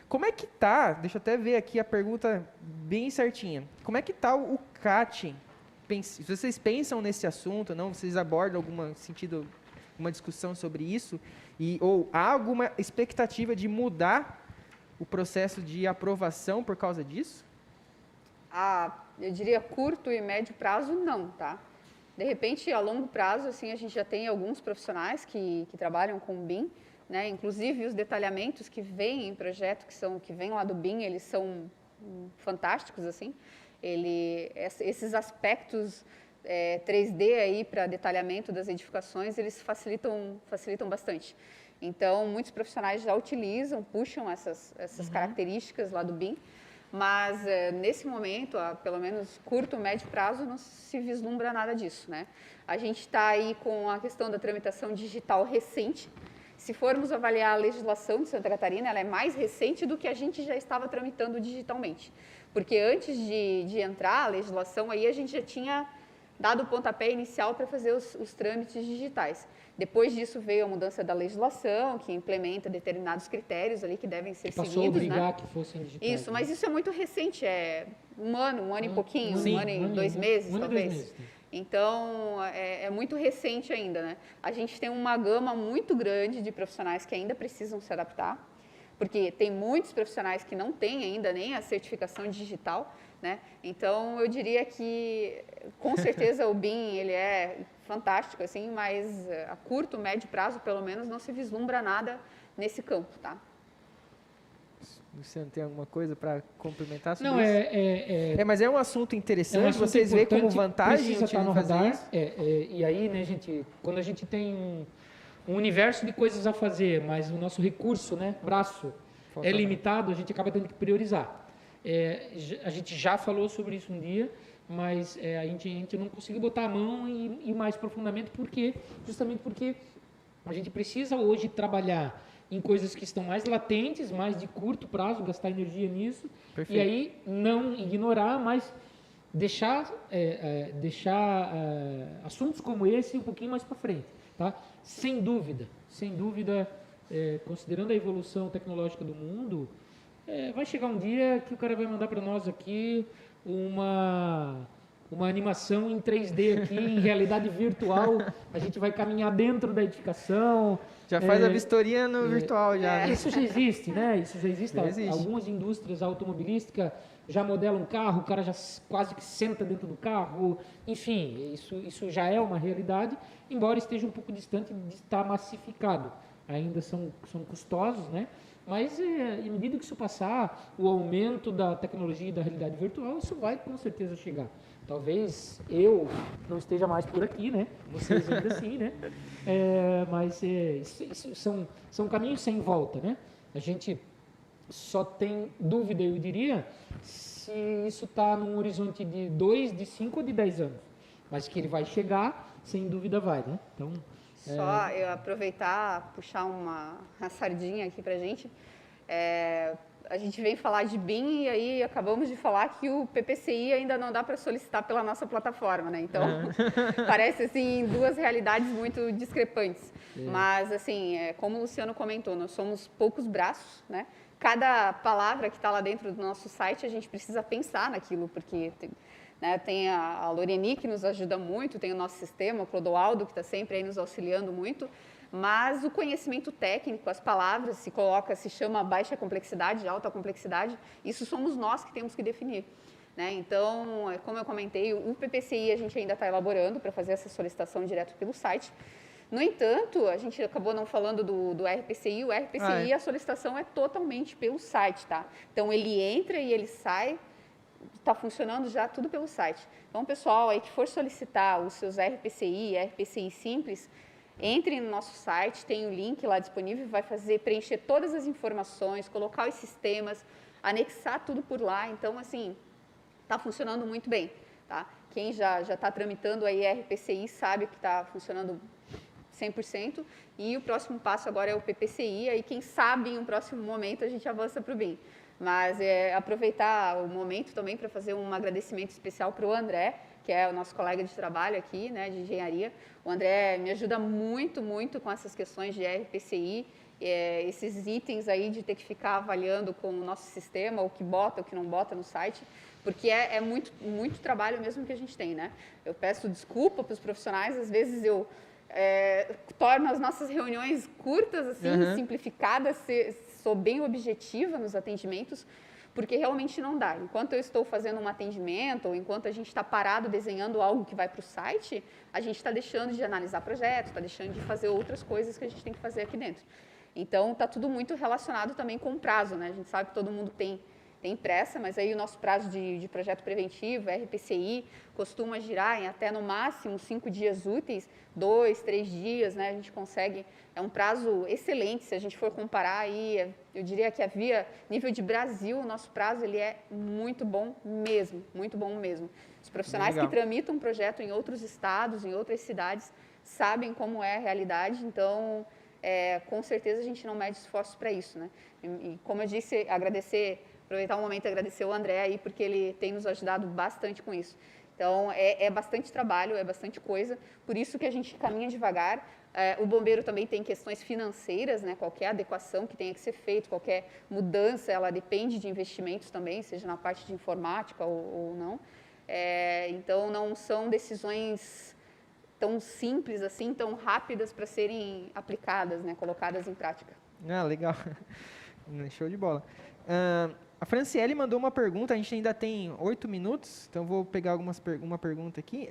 Como é que tá? Deixa eu até ver aqui a pergunta bem certinha. Como é que tá o CAT? Vocês pensam nesse assunto, não? Vocês abordam uma discussão sobre isso? Ou há alguma expectativa de mudar o processo de aprovação por causa disso? Eu diria curto e médio prazo, não, tá? De repente, a longo prazo, assim, a gente já tem alguns profissionais que trabalham com BIM, né? Inclusive os detalhamentos que vêm em projeto, que vêm lá do BIM, eles são fantásticos, assim. Esses aspectos 3D aí para detalhamento das edificações, eles facilitam bastante. Então, muitos profissionais já utilizam, puxam essas características lá do BIM, mas nesse momento, pelo menos curto, médio prazo, não se vislumbra nada disso, né? A gente está aí com a questão da tramitação digital recente. Se formos avaliar a legislação de Santa Catarina, ela é mais recente do que a gente já estava tramitando digitalmente. Porque antes de entrar a legislação, aí a gente já tinha dado o pontapé inicial para fazer os trâmites digitais. Depois disso veio a mudança da legislação, que implementa determinados critérios ali que devem ser seguidos. Passou a obrigar, né? Que fossem digitais. Isso, mas isso é muito recente, um ano e pouquinho, um ano e 2 meses, talvez. 2 meses. Então, é muito recente ainda, né? A gente tem uma gama muito grande de profissionais que ainda precisam se adaptar, porque tem muitos profissionais que não têm ainda nem a certificação digital, né? Então, eu diria que, com certeza, o BIM, ele é fantástico, assim, mas a curto, médio prazo, pelo menos, não se vislumbra nada nesse campo, tá? Luciano, tem alguma coisa para complementar sobre não, isso? Mas é um assunto interessante, vocês veem como vantagem precisa estar no radar. isso? E aí, né, gente, quando a gente tem um universo de coisas a fazer, mas o nosso recurso, né, braço, é limitado, a gente acaba tendo que priorizar. A gente já falou sobre isso um dia, mas a gente não conseguiu botar a mão e ir mais profundamente, justamente porque a gente precisa hoje trabalhar em coisas que estão mais latentes, mais de curto prazo, gastar energia nisso. Perfeito. E aí não ignorar, mas deixar assuntos como esse um pouquinho mais para frente, tá? Sem dúvida, considerando a evolução tecnológica do mundo, vai chegar um dia que o cara vai mandar para nós aqui uma animação em 3D aqui, em realidade virtual, a gente vai caminhar dentro da edificação. Já faz a vistoria no virtual já. Né? Isso já existe, né? Isso já existe. Algumas indústrias automobilísticas já modelam um carro, o cara já quase que senta dentro do carro. Enfim, isso já é uma realidade, embora esteja um pouco distante de estar massificado. Ainda são custosos, né? Mas, em medida que isso passar, o aumento da tecnologia e da realidade virtual, isso vai com certeza chegar. Talvez eu não esteja mais por aqui, né? Vocês ainda assim, né? Mas isso são caminhos sem volta, né? A gente só tem dúvida, eu diria, se isso está num horizonte de 2, de 5 ou de 10 anos. Mas que ele vai chegar, sem dúvida vai, né? Então, só eu aproveitar, puxar uma sardinha aqui pra gente. A gente vem falar de BIM e aí acabamos de falar que o PPCI ainda não dá para solicitar pela nossa plataforma, né? Então, parece assim duas realidades muito discrepantes. Mas, assim, como o Luciano comentou, nós somos poucos braços, né? Cada palavra que está lá dentro do nosso site, a gente precisa pensar naquilo, porque tem a Loreni, que nos ajuda muito, tem o nosso sistema, o Clodoaldo, que está sempre aí nos auxiliando muito. Mas o conhecimento técnico, as palavras, se chama baixa complexidade, alta complexidade, isso somos nós que temos que definir. Né? Então, como eu comentei, o PPCI a gente ainda está elaborando para fazer essa solicitação direto pelo site. No entanto, a gente acabou não falando do RPCI, o RPCI, a solicitação é totalmente pelo site, tá? Então, ele entra e ele sai, está funcionando já tudo pelo site. Então, pessoal aí que for solicitar os seus RPCI simples, entre no nosso site, tem o link lá disponível, vai preencher todas as informações, colocar os sistemas, anexar tudo por lá. Então, assim, está funcionando muito bem, tá? Quem já está tramitando aí RPCI sabe que está funcionando 100%. E o próximo passo agora é o PPCI, aí quem sabe em um próximo momento a gente avança para o BIM. Mas aproveitar o momento também para fazer um agradecimento especial para o André, que é o nosso colega de trabalho aqui, né, de engenharia. O André me ajuda muito, muito com essas questões de RPCI, esses itens aí de ter que ficar avaliando com o nosso sistema, o que bota, o que não bota no site, porque é muito, muito trabalho mesmo que a gente tem, né? Eu peço desculpa para os profissionais, às vezes eu torno as nossas reuniões curtas, assim, simplificadas, sou bem objetiva nos atendimentos, porque realmente não dá. Enquanto eu estou fazendo um atendimento, ou enquanto a gente está parado desenhando algo que vai para o site, a gente está deixando de analisar projetos, está deixando de fazer outras coisas que a gente tem que fazer aqui dentro. Então, está tudo muito relacionado também com o prazo, né? A gente sabe que todo mundo tem pressa, mas aí o nosso prazo de projeto preventivo, RPCI, costuma girar em até no máximo 5 dias úteis, 2, 3 dias, né? A gente consegue, é um prazo excelente, se a gente for comparar aí, eu diria que nível de Brasil, o nosso prazo ele é muito bom mesmo, muito bom mesmo. Os profissionais que tramitam um projeto em outros estados, em outras cidades, sabem como é a realidade, então, com certeza a gente não mede esforços para isso, né? E como eu disse, aproveitar um momento e agradecer o André aí, porque ele tem nos ajudado bastante com isso. Então, é bastante trabalho, é bastante coisa, por isso que a gente caminha devagar. O bombeiro também tem questões financeiras, né? Qualquer adequação que tenha que ser feita, qualquer mudança, ela depende de investimentos também, seja na parte de informática ou não. Então, não são decisões tão simples assim, tão rápidas para serem aplicadas, né? Colocadas em prática. Legal. Show de bola. A Franciele mandou uma pergunta, a gente ainda tem 8 minutos, então vou pegar uma pergunta aqui.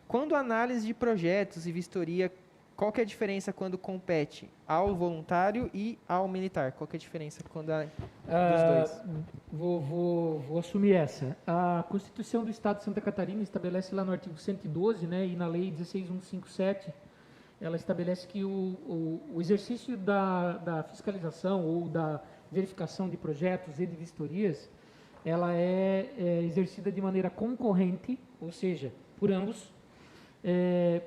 Quando análise de projetos e vistoria, qual que é a diferença quando compete ao voluntário e ao militar? Qual que é a diferença dos dois? Vou assumir essa. A Constituição do Estado de Santa Catarina estabelece lá no artigo 112, né, e na Lei 16.157, ela estabelece que o exercício da fiscalização ou da verificação de projetos e de vistorias, ela é exercida de maneira concorrente, ou seja, por ambos,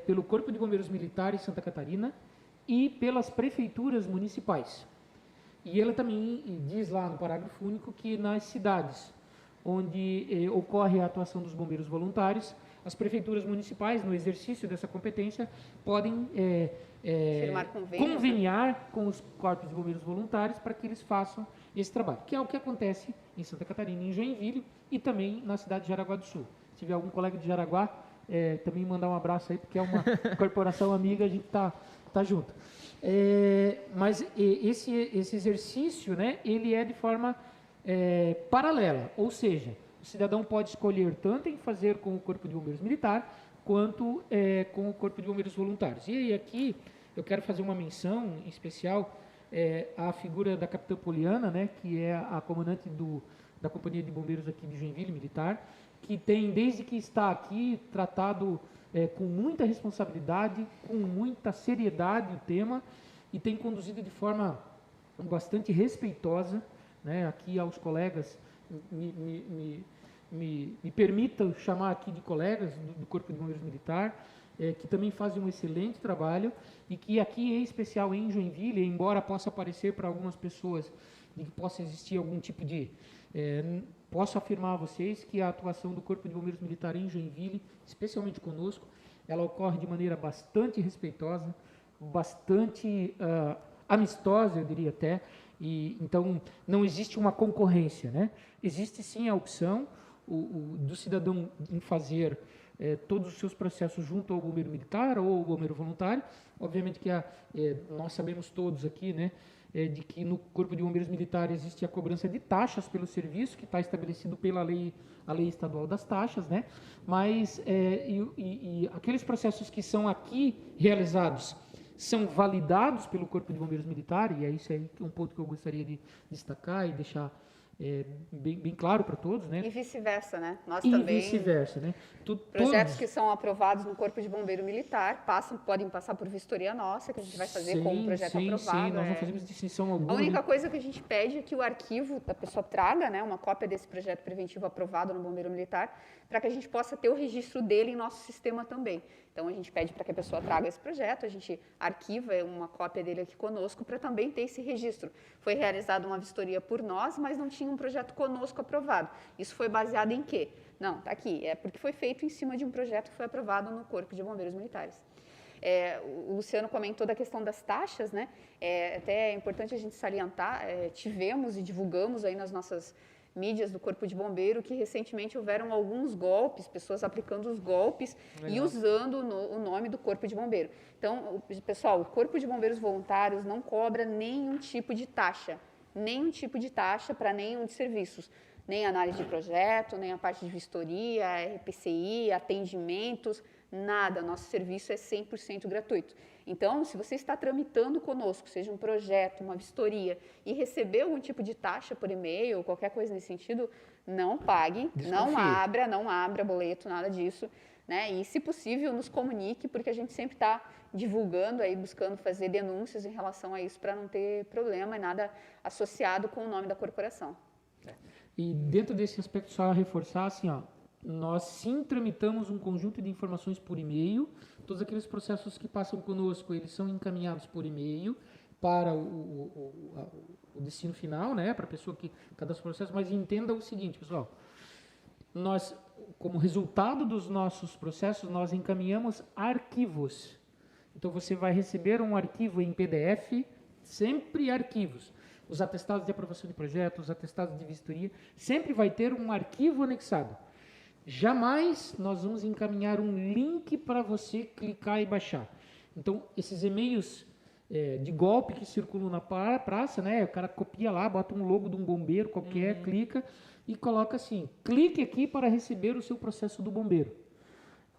pelo Corpo de Bombeiros Militar em Santa Catarina e pelas prefeituras municipais. E ela também diz lá no parágrafo único que nas cidades onde ocorre a atuação dos bombeiros voluntários, as prefeituras municipais, no exercício dessa competência, podem conveniar com os corpos de bombeiros voluntários para que eles façam esse trabalho, que é o que acontece em Santa Catarina, em Joinville e também na cidade de Jaraguá do Sul. Se tiver algum colega de Jaraguá, também mandar um abraço aí, porque é uma corporação amiga, a gente tá junto. Mas esse exercício, né, ele é de forma paralela, ou seja, o cidadão pode escolher tanto em fazer com o Corpo de Bombeiros Militar, quanto com o Corpo de Bombeiros Voluntários. E aí aqui eu quero fazer uma menção em especial à figura da Capitã Poliana, né, que é a comandante da Companhia de Bombeiros aqui de Joinville, militar, que tem, desde que está aqui, tratado com muita responsabilidade, com muita seriedade o tema, e tem conduzido de forma bastante respeitosa, né, aqui aos colegas, me permita chamar aqui de colegas do Corpo de Bombeiros Militar, que também fazem um excelente trabalho e que aqui, em especial em Joinville, embora possa parecer para algumas pessoas de que possa existir algum tipo de... posso afirmar a vocês que a atuação do Corpo de Bombeiros Militar em Joinville, especialmente conosco, ela ocorre de maneira bastante respeitosa, bastante amistosa, eu diria até, e então não existe uma concorrência, né? Existe sim a opção do cidadão em fazer todos os seus processos junto ao bombeiro militar ou ao bombeiro voluntário. Obviamente que nós sabemos todos aqui, né, de que no Corpo de Bombeiros Militares existe a cobrança de taxas pelo serviço, que está estabelecido pela a lei estadual das taxas, né? Mas aqueles processos que são aqui realizados são validados pelo Corpo de Bombeiros Militar, e é isso aí um ponto que eu gostaria de destacar e deixar bem claro para todos, né? E vice-versa, né? Nós e também. Vice-versa, né? Projetos que são aprovados no Corpo de Bombeiro Militar podem passar por vistoria nossa, que a gente vai fazer com o projeto aprovado. Sim, nós não fazemos distinção alguma. A única coisa que a gente pede é que o arquivo da pessoa traga, né, uma cópia desse projeto preventivo aprovado no Bombeiro Militar, para que a gente possa ter o registro dele em nosso sistema também. Então, a gente pede para que a pessoa traga esse projeto, a gente arquiva uma cópia dele aqui conosco para também ter esse registro. Foi realizada uma vistoria por nós, mas não tinha um projeto conosco aprovado. Isso foi baseado em quê? Não, está aqui. É porque foi feito em cima de um projeto que foi aprovado no Corpo de Bombeiros Militares. O Luciano comentou da questão das taxas, né? Até é importante a gente salientar, tivemos e divulgamos aí nas nossas mídias do Corpo de Bombeiro que recentemente houveram alguns golpes, pessoas aplicando os golpes e usando o nome do Corpo de Bombeiro. Então, pessoal, o Corpo de Bombeiros Voluntários não cobra nenhum tipo de taxa para nenhum de serviços, nem análise de projeto, nem a parte de vistoria, RPCI, atendimentos, nada. Nosso serviço é 100% gratuito. Então, se você está tramitando conosco, seja um projeto, uma vistoria, e receber algum tipo de taxa por e-mail, ou qualquer coisa nesse sentido, não pague, não abra boleto, nada disso, né? E, se possível, nos comunique, porque a gente sempre está divulgando, aí, buscando fazer denúncias em relação a isso, para não ter problema e nada associado com o nome da corporação. E dentro desse aspecto, só reforçar, assim, nós sim tramitamos um conjunto de informações por e-mail. Todos aqueles processos que passam conosco, eles são encaminhados por e-mail para o destino final, né, para a pessoa que cadastra o processo. Mas entenda o seguinte, pessoal, nós, como resultado dos nossos processos, nós encaminhamos arquivos. Então, você vai receber um arquivo em PDF, sempre arquivos. Os atestados de aprovação de projetos, os atestados de vistoria, sempre vai ter um arquivo anexado. Jamais nós vamos encaminhar um link para você clicar e baixar. Então, esses e-mails de golpe que circulam na praça, né? O cara copia lá, bota um logo de um bombeiro qualquer, clica e coloca assim, clique aqui para receber o seu processo do bombeiro.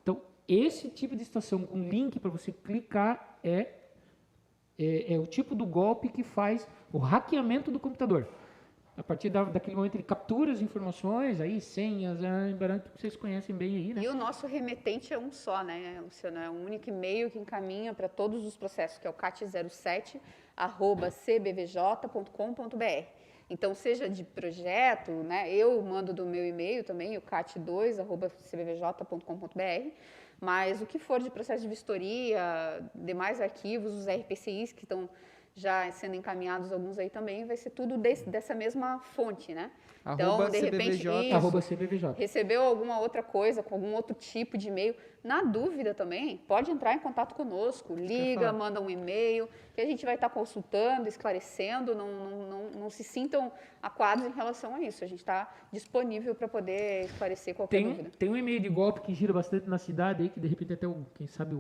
Então, esse tipo de situação com link para você clicar é o tipo do golpe que faz o hackeamento do computador. A partir daquele momento ele captura as informações, aí senhas, que vocês conhecem bem aí, né? E o nosso remetente é um só, né, Luciano? É um único e-mail que encaminha para todos os processos, que é o cat07@cbvj.com.br. Então, seja de projeto, né, eu mando do meu e-mail também, o cat2@cbvj.com.br, mas o que for de processo de vistoria, demais arquivos, os RPCIs que estão já sendo encaminhados, alguns aí também, vai ser tudo dessa mesma fonte, né? Então, de repente, CBVJ. Recebeu alguma outra coisa, com algum outro tipo de e-mail, na dúvida também, pode entrar em contato conosco, liga, manda um e-mail, que a gente vai estar consultando, esclarecendo, não se sintam aquados em relação a isso, a gente está disponível para poder esclarecer qualquer dúvida. Tem um e-mail de golpe que gira bastante na cidade aí, que de repente até, quem sabe,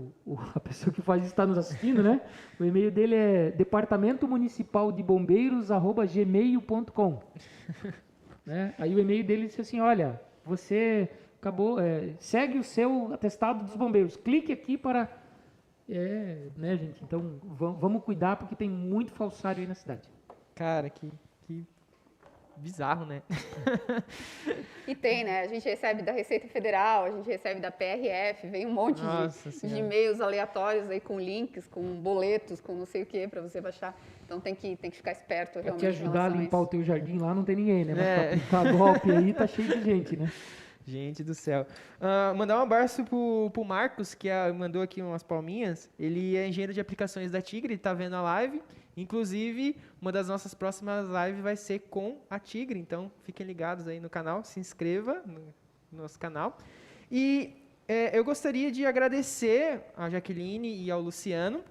a pessoa que faz isso está nos assistindo, né? O e-mail dele é departamentomunicipaldebombeiros@gmail.com. Né? Aí o e-mail dele disse assim, olha, você acabou, segue o seu atestado dos bombeiros, clique aqui para... né, gente? Então, vamos cuidar, porque tem muito falsário aí na cidade. Cara, que bizarro, né? E tem, né? A gente recebe da Receita Federal, a gente recebe da PRF, vem um monte de e-mails aleatórios aí com links, com boletos, com não sei o que para você baixar. Então tem que ficar esperto realmente. Pra te ajudar a limpar o teu jardim lá não tem ninguém, né? Mas pra aplicar golpe aí tá cheio de gente, né? Gente do céu. Mandar um abraço pro Marcos, que mandou aqui umas palminhas. Ele é engenheiro de aplicações da Tigre, tá vendo a live. Inclusive, uma das nossas próximas lives vai ser com a Tigre. Então, fiquem ligados aí no canal. Se inscreva no nosso canal. E eu gostaria de agradecer a Jaqueline e ao Luciano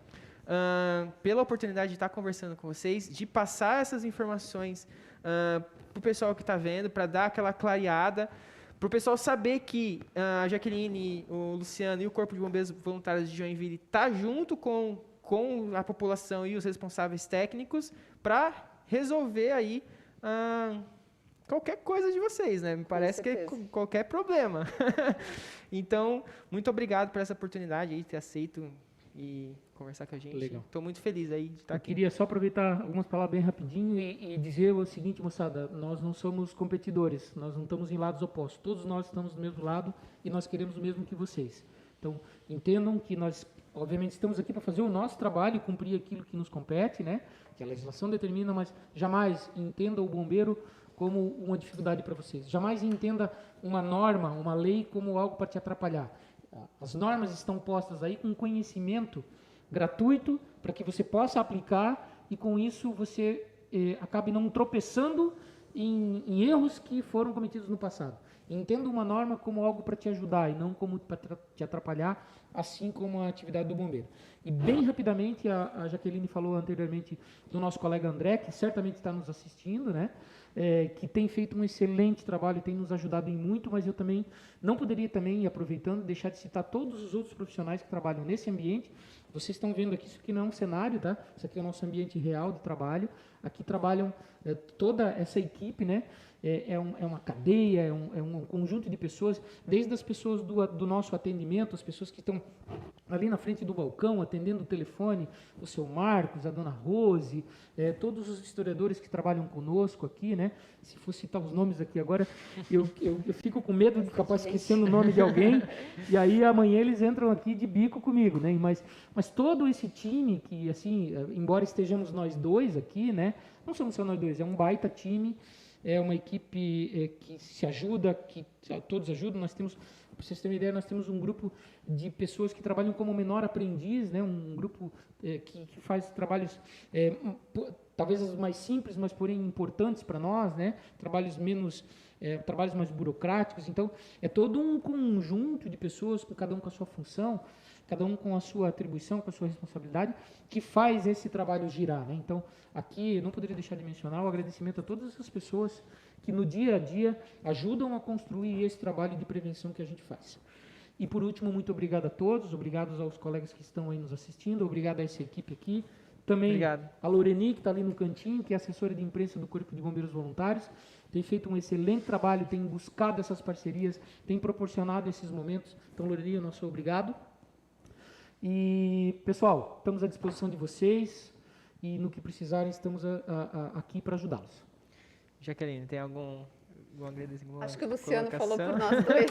pela oportunidade de estar conversando com vocês, de passar essas informações para o pessoal que está vendo, para dar aquela clareada, para o pessoal saber que a Jaqueline, o Luciano e o Corpo de Bombeiros Voluntários de Joinville está junto com a população e os responsáveis técnicos para resolver aí qualquer coisa de vocês, né? Me parece que é qualquer problema. Então, muito obrigado por essa oportunidade aí, de ter aceito e conversar com a gente. Legal. Estou muito feliz aí de estar aqui. Eu queria só aproveitar algumas palavras bem rapidinho e dizer o seguinte, moçada, nós não somos competidores, nós não estamos em lados opostos, todos nós estamos do mesmo lado e nós queremos o mesmo que vocês. Então, entendam que nós, obviamente, estamos aqui para fazer o nosso trabalho e cumprir aquilo que nos compete, né? Que a legislação determina, mas jamais entenda o bombeiro como uma dificuldade para vocês. Jamais entenda uma norma, uma lei como algo para te atrapalhar. As normas estão postas aí com conhecimento gratuito para que você possa aplicar e com isso você acabe não tropeçando em erros que foram cometidos no passado. Entenda uma norma como algo para te ajudar e não como para te atrapalhar, assim como a atividade do bombeiro. E bem rapidamente, a Jaqueline falou anteriormente do nosso colega André, que certamente está nos assistindo, né? Que tem feito um excelente trabalho e tem nos ajudado em muito, mas eu também não poderia também, aproveitando, deixar de citar todos os outros profissionais que trabalham nesse ambiente. Vocês estão vendo aqui, isso aqui não é um cenário, tá? Isso aqui é o nosso ambiente real de trabalho. Aqui trabalham toda essa equipe, né? É uma cadeia, é um conjunto de pessoas, desde as pessoas do nosso atendimento, as pessoas que estão ali na frente do balcão, atendendo o telefone, o seu Marcos, a dona Rose, todos os historiadores que trabalham conosco aqui, né? Se for citar os nomes aqui agora, eu fico com medo de capaz esquecendo o nome de alguém, e aí amanhã eles entram aqui de bico comigo, né? Mas todo esse time que, assim, embora estejamos nós dois aqui, né? Não somos só nós dois, é um baita time, é uma equipe que se ajuda, que todos ajudam. Nós temos, para vocês terem uma ideia, nós temos um grupo de pessoas que trabalham como menor aprendiz, né? Um grupo que faz trabalhos, talvez os mais simples, mas porém importantes para nós, né? Trabalhos mais burocráticos. Então, é todo um conjunto de pessoas, cada um com a sua função, cada um com a sua atribuição, com a sua responsabilidade, que faz esse trabalho girar, né? Então, aqui, eu não poderia deixar de mencionar o agradecimento a todas essas pessoas que no dia a dia ajudam a construir esse trabalho de prevenção que a gente faz. E, por último, muito obrigado a todos, obrigado aos colegas que estão aí nos assistindo, obrigado a essa equipe aqui, também Obrigado. A Loreni, que está ali no cantinho, que é assessora de imprensa do Corpo de Bombeiros Voluntários, tem feito um excelente trabalho, tem buscado essas parcerias, tem proporcionado esses momentos. Então, Loreni, o nosso obrigado. E, pessoal, estamos à disposição de vocês e no que precisarem estamos aqui para ajudá-los. Jaqueline, tem algum agradecimento? Acho que o Luciano falou por nós dois,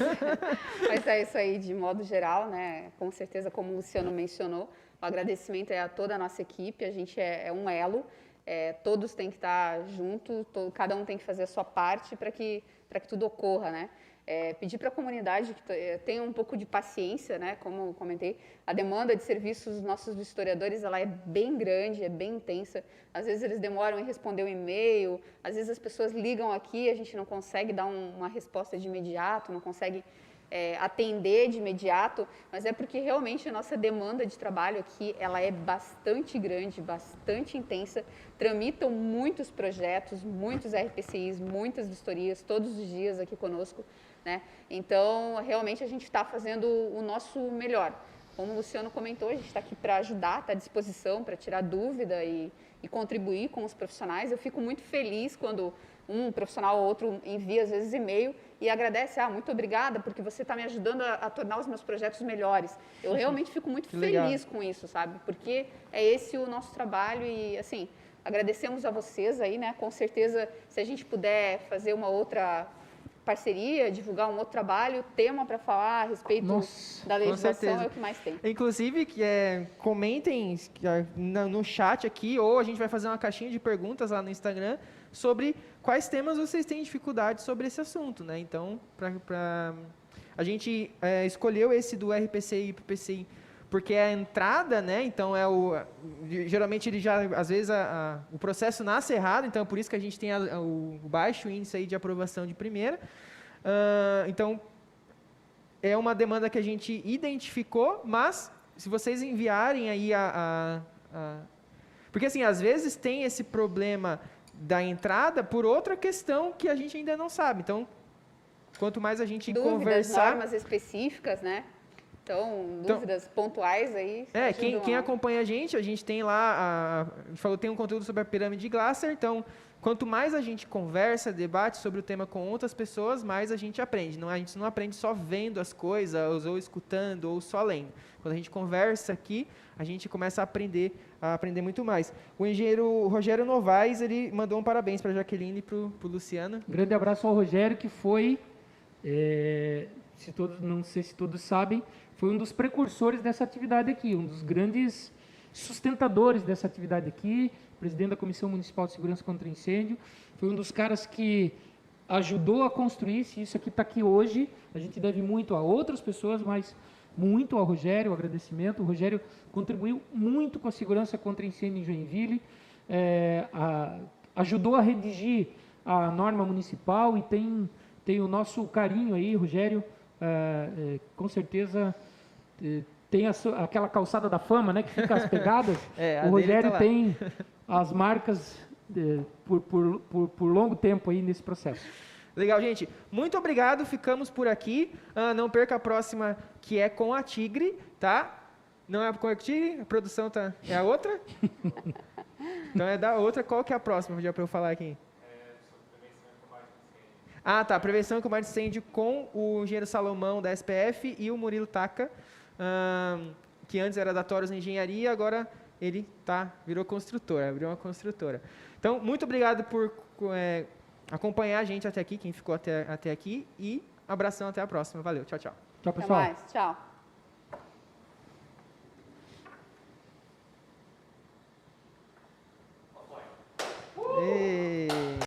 mas é isso aí de modo geral, né? Com certeza, como o Luciano mencionou, o agradecimento é a toda a nossa equipe, a gente é um elo, todos têm que estar juntos, cada um tem que fazer a sua parte para que tudo ocorra, né? Pedir para a comunidade que tenha um pouco de paciência, né? Como comentei, a demanda de serviços dos nossos historiadores ela é bem grande, é bem intensa. Às vezes eles demoram em responder o e-mail, às vezes as pessoas ligam aqui, a gente não consegue dar uma resposta de imediato, não consegue atender de imediato, mas é porque realmente a nossa demanda de trabalho aqui ela é bastante grande, bastante intensa. Tramitam muitos projetos, muitos RPCIs, muitas vistorias todos os dias aqui conosco, né? Então, realmente a gente está fazendo o nosso melhor. Como o Luciano comentou, a gente está aqui para ajudar, está à disposição para tirar dúvida e contribuir com os profissionais. Eu fico muito feliz quando um profissional ou outro envia, às vezes, e-mail e agradece, muito obrigada, porque você está me ajudando a tornar os meus projetos melhores. Eu realmente fico muito feliz com isso, sabe? Porque é esse o nosso trabalho e, assim, agradecemos a vocês aí, né? Com certeza, se a gente puder fazer uma outra parceria, divulgar um outro trabalho, tema para falar a respeito da legislação é o que mais tem. Inclusive, comentem no chat aqui, ou a gente vai fazer uma caixinha de perguntas lá no Instagram sobre quais temas vocês têm dificuldade sobre esse assunto, né? Então, a gente escolheu esse do RPCI e PPCI porque é a entrada, né? Então geralmente ele já, às vezes o processo nasce errado, então é por isso que a gente tem o baixo índice aí de aprovação de primeira. Então é uma demanda que a gente identificou, mas se vocês enviarem aí porque assim, às vezes tem esse problema da entrada por outra questão que a gente ainda não sabe. Então, quanto mais a gente conversar, normas específicas, né? Então, dúvidas pontuais aí. Quem acompanha a gente tem lá, a gente falou, tem um conteúdo sobre a pirâmide de Glasser, então, quanto mais a gente conversa, debate sobre o tema com outras pessoas, mais a gente aprende. A gente não aprende só vendo as coisas, ou escutando, ou só lendo. Quando a gente conversa aqui, a gente começa a aprender muito mais. O engenheiro Rogério Novaes, ele mandou um parabéns para a Jaqueline e para o Luciano. Grande abraço ao Rogério, que foi, não sei se todos sabem, foi um dos precursores dessa atividade aqui, um dos grandes sustentadores dessa atividade aqui, presidente da Comissão Municipal de Segurança contra Incêndio, foi um dos caras que ajudou a construir, se isso aqui está aqui hoje, a gente deve muito a outras pessoas, mas muito ao Rogério, o agradecimento. O Rogério contribuiu muito com a segurança contra incêndio em Joinville, ajudou a redigir a norma municipal e tem o nosso carinho aí, Rogério, com certeza tem aquela calçada da fama, né, que fica as pegadas. O Rogério tem as marcas por longo tempo aí nesse processo. Legal, gente. Muito obrigado. Ficamos por aqui. Não perca a próxima, que é com a Tigre, tá? Não é com a Tigre? A produção é a outra? Então é da outra. Qual que é a próxima, já para eu falar aqui? Tá. Prevenção e combate a incêndio com o engenheiro Salomão, da SPF, e o Murilo Taka, que antes era da Toros Engenharia, agora ele virou uma construtora. Então, muito obrigado por acompanhar a gente até aqui, quem ficou até aqui, e abração, até a próxima. Valeu, tchau, tchau. Tchau, pessoal. Até mais, tchau.